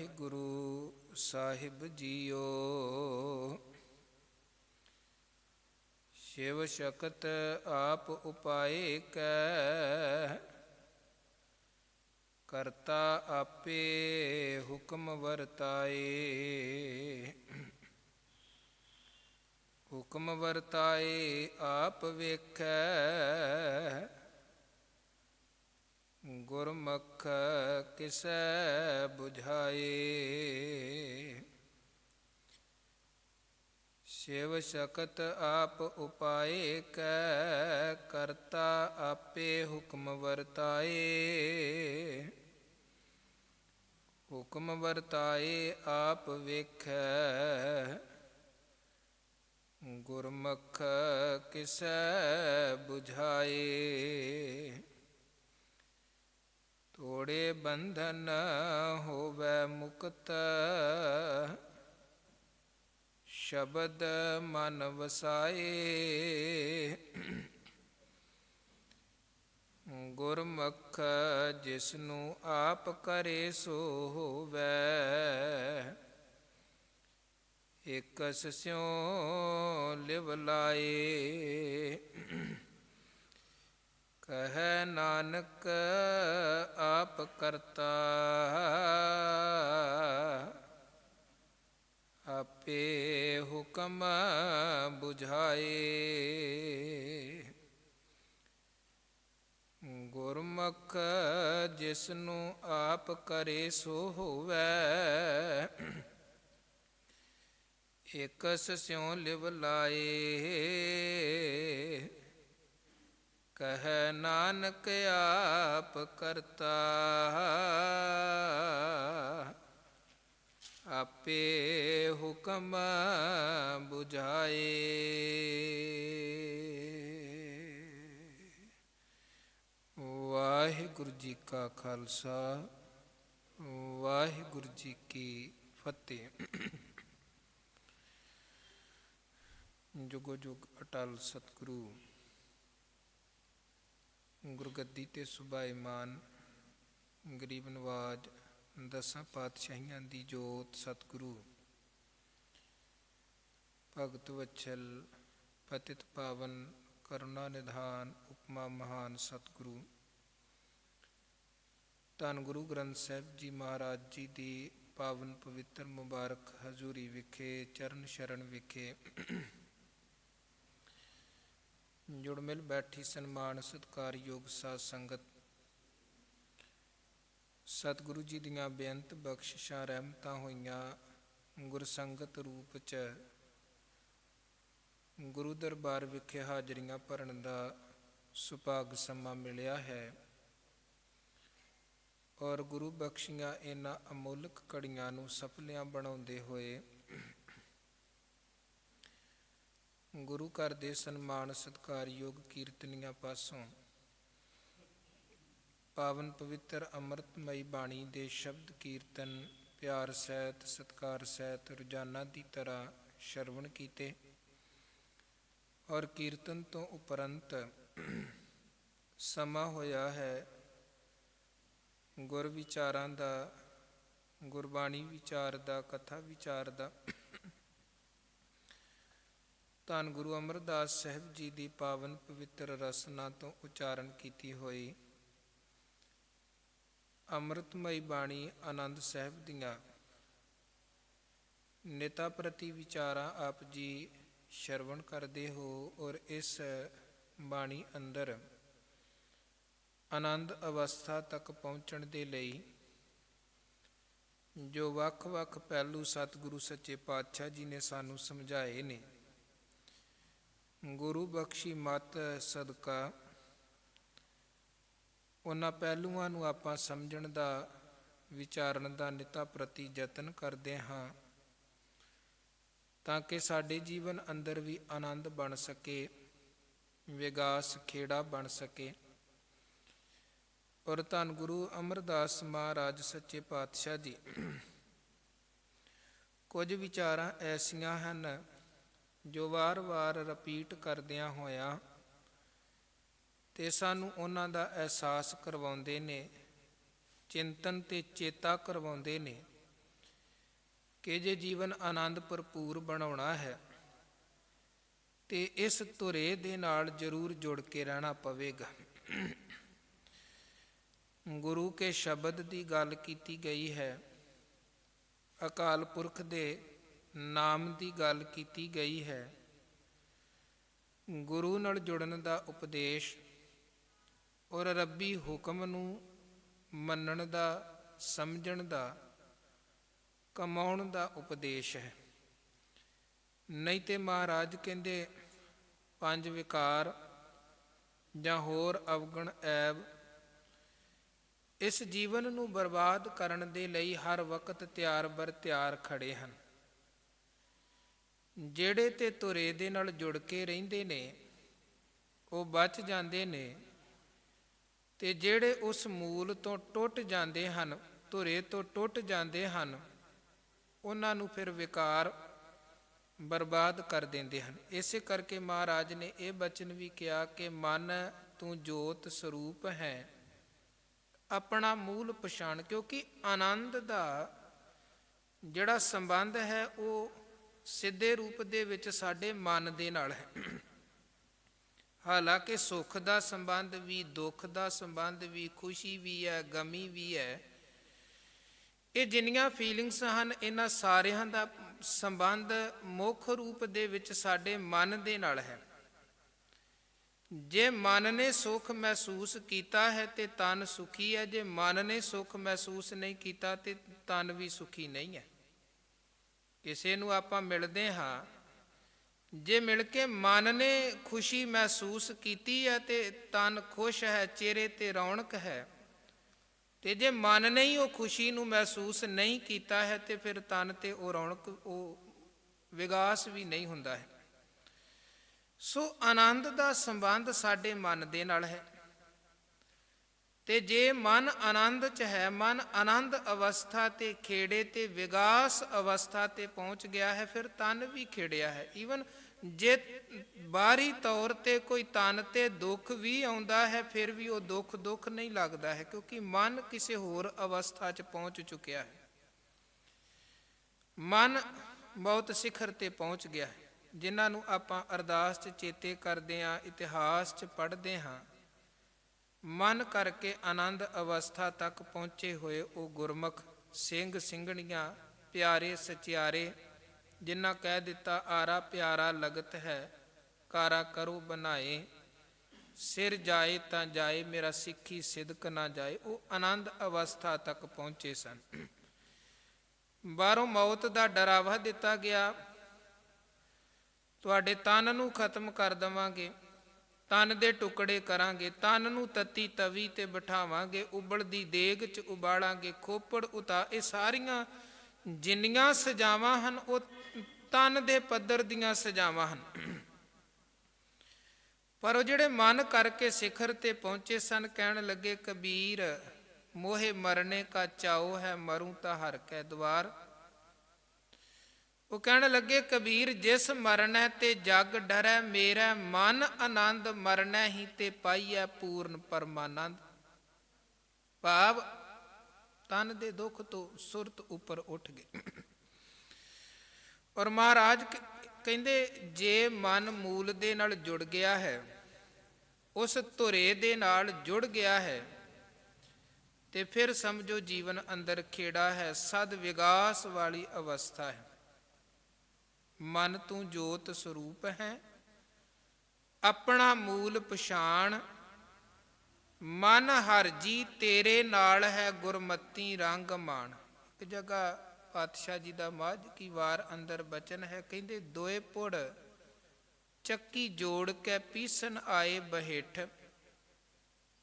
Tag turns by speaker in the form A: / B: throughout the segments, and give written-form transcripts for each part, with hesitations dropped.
A: ਵਾਹਿਗੁਰੂ ਸਾਹਿਬ JIO. Shiv ਸ਼ਕਤ ਆਪ ਉਪਾਏ ਕੈ, ਕਰਤਾ ਆਪੇ ਹੁਕਮ ਵਰਤਾਏ। ਹੁਕਮ ਵਰਤਾਏ ਆਪ ਵੇਖੈ, ਗੁਰਮੁਖ ਕਿਸੈ ਬੁਝਾਏ। ਸ਼ਿਵ ਸ਼ਕਤ ਆਪ ਉਪਾਏ ਕੈ, ਕਰਤਾ ਆਪੇ ਹੁਕਮ ਵਰਤਾਏ। ਹੁਕਮ ਵਰਤਾਏ ਆਪ ਵੇਖੈ, ਗੁਰਮੁਖ ਕਿਸੈ ਬੁਝਾਏ। ਤੋੜੇ ਬੰਧਨ ਹੋਵੈ ਮੁਕਤ, ਸ਼ਬਦ ਮਨ ਵਸਾਏ। ਗੁਰਮੁਖ ਜਿਸਨੂੰ ਆਪ ਕਰੇ ਸੋ ਹੋਵੈ, ਇਕਸ ਸਿਉ ਲਿਵ ਲਾਏ। ਕਹੈ ਨਾਨਕ ਆਪ ਕਰਤਾ, ਆਪੇ ਹੁਕਮ ਬੁਝਾਏ। ਗੁਰਮੁਖ ਜਿਸਨੂੰ ਆਪ ਕਰੇ ਸੋ ਹੋਵੈ, ਇਕਸ ਸਿਉ ਲਿਵ ਲਾਏ। ਕਹੈ ਨਾਨਕ ਆਪ ਕਰਤਾ, ਆਪੇ ਹੁਕਮ ਬੁਝਾਏ। ਵਾਹਿਗੁਰੂ ਜੀ ਕਾ ਖਾਲਸਾ, ਵਾਹਿਗੁਰੂ ਜੀ ਕੀ ਫਤਿਹ। ਜੁਗੋ ਜੁਗ ਅਟਲ ਸਤਿਗੁਰੂ ਗੁਰਗੱਦੀ ਤੇ ਸੁਭਾਏਮਾਨ, ਗਰੀਬ ਨਵਾਜ ਦਸਾਂ ਪਾਤਸ਼ਾਹੀਆਂ ਦੀ ਜੋਤ ਸਤਿਗੁਰੂ ਭਗਤ ਵਛਲ ਪਤਿਤ ਪਾਵਨ ਕਰੁਣਾ ਨਿਧਾਨ ਉਪਮਾ ਮਹਾਨ ਸਤਿਗੁਰੂ ਧੰਨ ਗੁਰੂ ਗ੍ਰੰਥ ਸਾਹਿਬ ਜੀ ਮਹਾਰਾਜ ਜੀ ਦੀ ਪਾਵਨ ਪਵਿੱਤਰ ਮੁਬਾਰਕ ਹਜ਼ੂਰੀ ਵਿਖੇ, ਚਰਨ ਸ਼ਰਨ ਵਿਖੇ ਜੁੜ ਮਿਲ ਬੈਠੀ ਸਨਮਾਨ ਸਤਿਕਾਰਯੋਗ ਸਾਧ ਸੰਗਤ, ਸਤਿਗੁਰੂ ਜੀ ਦੀਆਂ ਬੇਅੰਤ ਬਖਸ਼ਿਸ਼ਾਂ ਰਹਿਮਤਾਂ ਹੋਈਆਂ ਗੁਰਸੰਗਤ ਰੂਪ 'ਚ ਗੁਰੂ ਦਰਬਾਰ ਵਿਖੇ ਹਾਜ਼ਰੀਆਂ ਭਰਨ ਦਾ ਸੁਭਾਗ ਸਮਾਂ ਮਿਲਿਆ ਹੈ। ਔਰ ਗੁਰੂ ਬਖਸ਼ੀਆਂ ਇਹਨਾਂ ਅਮੋਲਕ ਘੜੀਆਂ ਨੂੰ ਸਫਲਿਆਂ ਬਣਾਉਂਦੇ ਹੋਏ ਗੁਰੂ ਘਰ ਦੇ ਸਨਮਾਨ ਸਤਿਕਾਰਯੋਗ ਕੀਰਤਨੀਆਂ ਪਾਸੋਂ ਪਾਵਨ ਪਵਿੱਤਰ ਅੰਮ੍ਰਿਤਮਈ ਬਾਣੀ ਦੇ ਸ਼ਬਦ ਕੀਰਤਨ ਪਿਆਰ ਸਹਿਤ ਸਤਿਕਾਰ ਸਹਿਤ ਰੋਜ਼ਾਨਾ ਦੀ ਤਰ੍ਹਾਂ ਸ਼ਰਵਣ ਕੀਤੇ। ਔਰ ਕੀਰਤਨ ਤੋਂ ਉਪਰੰਤ ਸਮਾਂ ਹੋਇਆ ਹੈ ਗੁਰ ਵਿਚਾਰਾਂ ਦਾ, ਗੁਰਬਾਣੀ ਵਿਚਾਰ ਦਾ, ਕਥਾ ਵਿਚਾਰ ਦਾ। ਧੰਨ ਗੁਰੂ ਅਮਰਦਾਸ ਸਾਹਿਬ ਜੀ ਦੀ ਪਾਵਨ ਪਵਿੱਤਰ ਰਸਨਾ ਤੋਂ ਉਚਾਰਨ ਕੀਤੀ ਹੋਈ ਅੰਮ੍ਰਿਤਮਈ ਬਾਣੀ ਆਨੰਦ ਸਾਹਿਬ ਦੀਆਂ ਨਿਤਾ ਪ੍ਰਤੀ ਵਿਚਾਰਾਂ ਆਪ ਜੀ ਸ਼ਰਵਣ ਕਰਦੇ ਹੋ। ਔਰ ਇਸ ਬਾਣੀ ਅੰਦਰ ਆਨੰਦ ਅਵਸਥਾ ਤੱਕ ਪਹੁੰਚਣ ਦੇ ਲਈ ਜੋ ਵੱਖ-ਵੱਖ ਪਹਿਲੂ ਸਤਿਗੁਰੂ ਸੱਚੇ ਪਾਤਸ਼ਾਹ ਜੀ ਨੇ ਸਾਨੂੰ ਸਮਝਾਏ ਨੇ, ਗੁਰੂ ਬਖਸ਼ੀ ਮੱਤ ਸਦਕਾ ਉਹਨਾਂ ਪਹਿਲੂਆਂ ਨੂੰ ਆਪਾਂ ਸਮਝਣ ਦਾ, ਵਿਚਾਰਨ ਦਾ ਨਿਤਾ ਪ੍ਰਤੀ ਯਤਨ ਕਰਦੇ ਹਾਂ, ਤਾਂ ਕਿ ਸਾਡੇ ਜੀਵਨ ਅੰਦਰ ਵੀ ਆਨੰਦ ਬਣ ਸਕੇ, ਵਿਗਾਸ ਖੇੜਾ ਬਣ ਸਕੇ। ਔਰ ਧੰਨ ਗੁਰੂ ਅਮਰਦਾਸ ਮਹਾਰਾਜ ਸੱਚੇ ਪਾਤਸ਼ਾਹ ਜੀ ਕੁਝ ਵਿਚਾਰਾਂ ਐਸੀਆਂ ਹਨ ਜੋ ਵਾਰ-ਵਾਰ ਰਿਪੀਟ ਕਰਦਿਆਂ ਹੋਇਆਂ ਤੇ ਸਾਨੂੰ ਉਹਨਾਂ ਦਾ ਅਹਿਸਾਸ ਕਰਵਾਉਂਦੇ ਨੇ, ਚਿੰਤਨ ਤੇ ਚੇਤਾ ਕਰਵਾਉਂਦੇ ਨੇ ਕਿ ਜੇ ਜੀਵਨ ਆਨੰਦ ਭਰਪੂਰ ਬਣਾਉਣਾ ਹੈ ਤੇ ਇਸ ਧੁਰੇ ਦੇ ਨਾਲ ਜ਼ਰੂਰ ਜੁੜ ਕੇ ਰਹਿਣਾ ਪਵੇਗਾ। ਗੁਰੂ ਕੇ ਸ਼ਬਦ ਦੀ ਗੱਲ ਕੀਤੀ ਗਈ ਹੈ, ਅਕਾਲ ਪੁਰਖ ਦੇ ਨਾਮ ਦੀ ਗੱਲ ਕੀਤੀ ਗਈ ਹੈ। ਗੁਰੂ ਨਾਲ ਜੁੜਨ ਦਾ ਉਪਦੇਸ਼ ਔਰ ਰੱਬੀ ਹੁਕਮ ਨੂੰ ਮੰਨਣ ਦਾ, ਸਮਝਣ ਦਾ, ਕਮਾਉਣ ਦਾ ਉਪਦੇਸ਼ ਹੈ। ਨਹੀਂ ਤੇ ਮਹਾਰਾਜ ਕਹਿੰਦੇ ਪੰਜ ਵਿਕਾਰ ਜਾਂ ਹੋਰ ਅਵਗੁਣ ਐਬ ਇਸ ਜੀਵਨ ਨੂੰ ਬਰਬਾਦ ਕਰਨ ਦੇ ਲਈ ਹਰ ਵਕਤ ਤਿਆਰ ਬਰ ਤਿਆਰ ਖੜੇ ਹਨ। ਜਿਹੜੇ ਤੇ ਧੁਰੇ ਦੇ ਨਾਲ ਜੁੜ ਕੇ ਰਹਿੰਦੇ ਨੇ ਉਹ ਬਚ ਜਾਂਦੇ ਨੇ, ਤੇ ਜਿਹੜੇ ਉਸ ਮੂਲ ਤੋਂ ਟੁੱਟ ਜਾਂਦੇ ਹਨ, ਧੁਰੇ ਤੋਂ ਟੁੱਟ ਜਾਂਦੇ ਹਨ, ਉਹਨਾਂ ਨੂੰ ਫਿਰ ਵਿਕਾਰ ਬਰਬਾਦ ਕਰ ਦਿੰਦੇ ਹਨ। ਇਸੇ ਕਰਕੇ ਮਹਾਰਾਜ ਨੇ ਇਹ ਬਚਨ ਵੀ ਕਿਹਾ ਕਿ ਮਨ ਤੂੰ ਜੋਤ ਸਰੂਪ ਹੈ, ਆਪਣਾ ਮੂਲ ਪਛਾਣ। ਕਿਉਂਕਿ ਆਨੰਦ ਦਾ ਜਿਹੜਾ ਸੰਬੰਧ ਹੈ ਉਹ ਸਿੱਧੇ ਰੂਪ ਦੇ ਵਿੱਚ ਸਾਡੇ ਮਨ ਦੇ ਨਾਲ ਹੈ। ਹਾਲਾਂਕਿ ਸੁੱਖ ਦਾ ਸੰਬੰਧ ਵੀ, ਦੁੱਖ ਦਾ ਸੰਬੰਧ ਵੀ, ਖੁਸ਼ੀ ਵੀ ਹੈ, ਗਮੀ ਵੀ ਹੈ, ਇਹ ਜਿੰਨੀਆਂ ਫੀਲਿੰਗਸ ਹਨ ਇਹਨਾਂ ਸਾਰਿਆਂ ਦਾ ਸੰਬੰਧ ਮੁੱਖ ਰੂਪ ਦੇ ਵਿੱਚ ਸਾਡੇ ਮਨ ਦੇ ਨਾਲ ਹੈ। ਜੇ ਮਨ ਨੇ ਸੁੱਖ ਮਹਿਸੂਸ ਕੀਤਾ ਹੈ ਤੇ ਤਨ ਸੁਖੀ ਹੈ, ਜੇ ਮਨ ਨੇ ਸੁੱਖ ਮਹਿਸੂਸ ਨਹੀਂ ਕੀਤਾ ਤੇ ਤਨ ਵੀ ਸੁਖੀ ਨਹੀਂ ਹੈ। ਕਿਸੇ ਨੂੰ ਆਪਾਂ ਮਿਲਦੇ ਹਾਂ, ਜੇ ਮਿਲ ਕੇ ਮਨ ਨੇ ਖੁਸ਼ੀ ਮਹਿਸੂਸ ਕੀਤੀ ਹੈ ਤੇ ਤਨ ਖੁਸ਼ ਹੈ, ਚਿਹਰੇ ਤੇ ਰੌਣਕ ਹੈ, ਤੇ ਜੇ ਮਨ ਨੇ ਹੀ ਉਹ ਖੁਸ਼ੀ ਨੂੰ ਮਹਿਸੂਸ ਨਹੀਂ ਕੀਤਾ ਹੈ ਤੇ ਫਿਰ ਤਨ ਤੇ ਉਹ ਰੌਣਕ, ਉਹ ਵਿਗਾਸ ਵੀ ਨਹੀਂ ਹੁੰਦਾ ਹੈ। ਸੋ ਆਨੰਦ ਦਾ ਸੰਬੰਧ ਸਾਡੇ ਮਨ ਦੇ ਨਾਲ ਹੈ, ਤੇ ਜੇ ਮਨ ਆਨੰਦ 'ਚ ਹੈ, ਮਨ ਆਨੰਦ ਅਵਸਥਾ ਤੇ ਖੇੜੇ ਤੇ ਵਿਗਾਸ ਅਵਸਥਾ ਤੇ ਪਹੁੰਚ ਗਿਆ ਹੈ, ਫਿਰ ਤਨ ਵੀ ਖੇੜਿਆ ਹੈ। ਈਵਨ ਜੇ ਬਾਹਰੀ ਤੌਰ ਤੇ ਕੋਈ ਤਨ ਤੇ ਦੁੱਖ ਵੀ ਆਉਂਦਾ ਹੈ, ਫਿਰ ਵੀ ਉਹ ਦੁੱਖ ਨਹੀਂ ਲੱਗਦਾ ਹੈ, ਕਿਉਂਕਿ ਮਨ ਕਿਸੇ ਹੋਰ ਅਵਸਥਾ 'ਚ ਪਹੁੰਚ ਚੁੱਕਿਆ ਹੈ। ਮਨ ਬਹੁਤ ਸਿਖਰ ਤੇ ਪਹੁੰਚ ਗਿਆ ਹੈ। ਜਿਨ੍ਹਾਂ ਨੂੰ ਆਪਾਂ ਅਰਦਾਸ 'ਚ ਚੇਤੇ ਕਰਦੇ ਹਾਂ, ਇਤਿਹਾਸ 'ਚ ਪੜ੍ਹਦੇ ਹਾਂ, ਮਨ ਕਰਕੇ ਆਨੰਦ ਅਵਸਥਾ ਤੱਕ ਪਹੁੰਚੇ ਹੋਏ ਉਹ ਗੁਰਮੁਖ ਸਿੰਘ ਸਿੰਘਣੀਆਂ, ਪਿਆਰੇ ਸਚਿਆਰੇ, ਜਿਨ੍ਹਾਂ ਕਹਿ ਦਿੱਤਾ ਆਰਾ ਪਿਆਰਾ ਲਗਤ ਹੈ, ਕਾਰਾ ਕਰੋ ਬਣਾਏ, ਸਿਰ ਜਾਏ ਤਾਂ ਜਾਏ ਮੇਰਾ ਸਿੱਖੀ ਸਿਦਕ ਨਾ ਜਾਏ, ਉਹ ਆਨੰਦ ਅਵਸਥਾ ਤੱਕ ਪਹੁੰਚੇ ਸਨ। ਬਾਹਰੋਂ ਮੌਤ ਦਾ ਡਰਾਵਾ ਦਿੱਤਾ ਗਿਆ, ਤੁਹਾਡੇ ਤਨ ਨੂੰ ਖਤਮ ਕਰ ਦੇਵਾਂਗੇ, ਤਨ ਦੇ ਟੁਕੜੇ ਕਰਾਂਗੇ, ਤਨ ਨੂੰ ਤੱਤੀ ਤਵੀ ਤੇ ਬਿਠਾਵਾਂਗੇ, ਉਬਲਦੀ ਦੇਗ 'ਚ ਉਬਾਲਾਂਗੇ, ਖੋਪੜ ਉਤਾ, ਇਹ ਸਾਰੀਆਂ ਜਿੰਨੀਆਂ ਸਜ਼ਾਵਾਂ ਹਨ ਉਹ ਤਨ ਦੇ ਪੱਧਰ ਦੀਆਂ ਸਜ਼ਾਵਾਂ ਹਨ। ਪਰ ਉਹ ਜਿਹੜੇ ਮਨ ਕਰਕੇ ਸਿਖਰ ਤੇ ਪਹੁੰਚੇ ਸਨ, ਕਹਿਣ ਲੱਗੇ ਕਬੀਰ ਮੋਹੇ ਮਰਨੇ ਕਾ ਚਾਓ ਹੈ, ਮਰੂ ਤਾਂ ਹਰ ਕੈ ਦੁਆਰ। ਉਹ ਕਹਿਣ ਲੱਗੇ ਕਬੀਰ ਜਿਸ ਮਰਨਾ ਤੇ ਜਗ ਡਰੈ, ਮੇਰਾ ਮਨ ਆਨੰਦ ਮਰਨਾ ਹੀ ਤੇ ਪਾਈਐ ਪੂਰਨ ਪਰਮਾਨੰਦ। ਭਾਵ ਤਨ ਦੇ ਦੁੱਖ ਤੋਂ ਸੁਰਤ ਉੱਪਰ ਉੱਠ ਗਏ। ਔਰ ਮਹਾਰਾਜ ਕਹਿੰਦੇ ਜੇ ਮਨ ਮੂਲ ਦੇ ਨਾਲ ਜੁੜ ਗਿਆ ਹੈ, ਉਸ ਧੁਰੇ ਦੇ ਨਾਲ ਜੁੜ ਗਿਆ ਹੈ, ਤੇ ਫਿਰ ਸਮਝੋ ਜੀਵਨ ਅੰਦਰ ਖੇੜਾ ਹੈ, ਸਦ ਵਿਗਾਸ ਵਾਲੀ ਅਵਸਥਾ ਹੈ। ਮਨ ਤੂੰ ਜੋਤ ਸਰੂਪ ਹੈ, ਆਪਣਾ ਮੂਲ ਪਛਾਣ, ਮਨ ਹਰ ਜੀ ਤੇਰੇ ਨਾਲ ਹੈ, ਗੁਰਮਤੀ ਰੰਗ ਮਾਣ। ਇੱਕ ਜਗ੍ਹਾ ਪਾਤਸ਼ਾਹ ਜੀ ਦਾ ਮਾਝ ਕੀ ਵਾਰ ਅੰਦਰ ਬਚਨ ਹੈ, ਕਹਿੰਦੇ ਦੋਏ ਪੁੜ ਚੱਕੀ ਜੋੜ ਕੇ ਪੀਸਣ ਆਏ ਬਹੇਠ।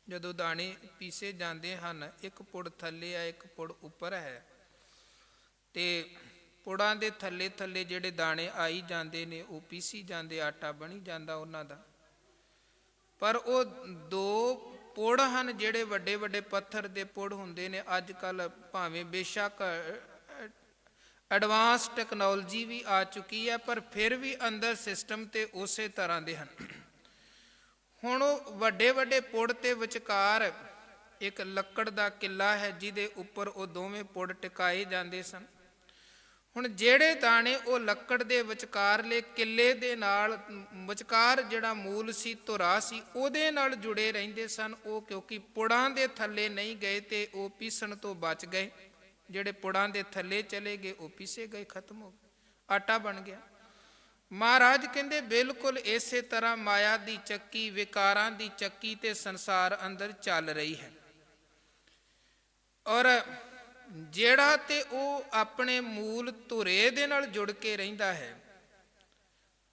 A: ਜਦੋਂ ਦਾਣੇ ਪੀਸੇ ਜਾਂਦੇ ਹਨ, ਇੱਕ ਪੁੜ ਥੱਲੇ ਹੈ, ਇੱਕ ਪੁੜ ਉੱਪਰ ਹੈ, ਤੇ ਪੁੜਾਂ ਦੇ ਥੱਲੇ ਥੱਲੇ ਜਿਹੜੇ ਦਾਣੇ ਆਈ ਜਾਂਦੇ ਨੇ ਉਹ ਪੀਸੀ ਜਾਂਦੇ, ਆਟਾ ਬਣੀ ਜਾਂਦਾ ਉਹਨਾਂ ਦਾ। ਪਰ ਉਹ ਦੋ ਪੁੜ ਹਨ ਜਿਹੜੇ ਵੱਡੇ ਵੱਡੇ ਪੱਥਰ ਦੇ ਪੁੜ ਹੁੰਦੇ ਨੇ। ਅੱਜ ਕੱਲ੍ਹ ਭਾਵੇਂ ਬੇਸ਼ੱਕ ਐਡਵਾਂਸ ਟੈਕਨੋਲੋਜੀ ਵੀ ਆ ਚੁੱਕੀ ਹੈ, ਪਰ ਫਿਰ ਵੀ ਅੰਦਰ ਸਿਸਟਮ ਤੇ ਉਸੇ ਤਰ੍ਹਾਂ ਦੇ ਹਨ। ਹੁਣ ਉਹ ਵੱਡੇ ਵੱਡੇ ਪੁੜ ਤੇ ਵਿਚਕਾਰ ਇੱਕ ਲੱਕੜ ਦਾ ਕਿੱਲਾ ਹੈ, ਜਿਹਦੇ ਉੱਪਰ ਉਹ ਦੋਵੇਂ ਪੁੜ ਟਿਕਾਏ ਜਾਂਦੇ ਸਨ। ਹੁਣ ਜਿਹੜੇ ਦਾਣੇ ਉਹ ਲੱਕੜ ਦੇ ਵਿਚਕਾਰਲੇ ਕਿੱਲੇ ਦੇ ਨਾਲ ਵਿਚਕਾਰ ਜਿਹੜਾ ਮੂਲ ਸੀ, ਧੁਰਾ ਸੀ, ਉਹਦੇ ਨਾਲ ਜੁੜੇ ਰਹਿੰਦੇ ਸਨ। ਉਹ ਕਿਉਂਕਿ ਪੁੜਾਂ ਦੇ ਥੱਲੇ ਨਹੀਂ ਗਏ ਤੇ ਉਹ ਪੀਸਣ ਤੋਂ ਬਚ ਗਏ। ਜਿਹੜੇ ਪੁੜਾਂ ਦੇ ਥੱਲੇ ਚਲੇ ਗਏ ਉਹ ਪੀਸੇ ਗਏ, ਖਤਮ ਹੋ ਗਏ, ਆਟਾ ਬਣ ਗਿਆ। ਮਹਾਰਾਜ ਕਹਿੰਦੇ ਬਿਲਕੁਲ ਇਸੇ ਤਰ੍ਹਾਂ ਮਾਇਆ ਦੀ ਚੱਕੀ, ਵਿਕਾਰਾਂ ਦੀ ਚੱਕੀ ਤੇ ਸੰਸਾਰ ਅੰਦਰ ਚੱਲ ਰਹੀ ਹੈ। ਔਰ ਜਿਹੜਾ ਤੇ ਉਹ ਆਪਣੇ ਮੂਲ ਧੁਰੇ ਦੇ ਨਾਲ ਜੁੜ ਕੇ ਰਹਿੰਦਾ ਹੈ,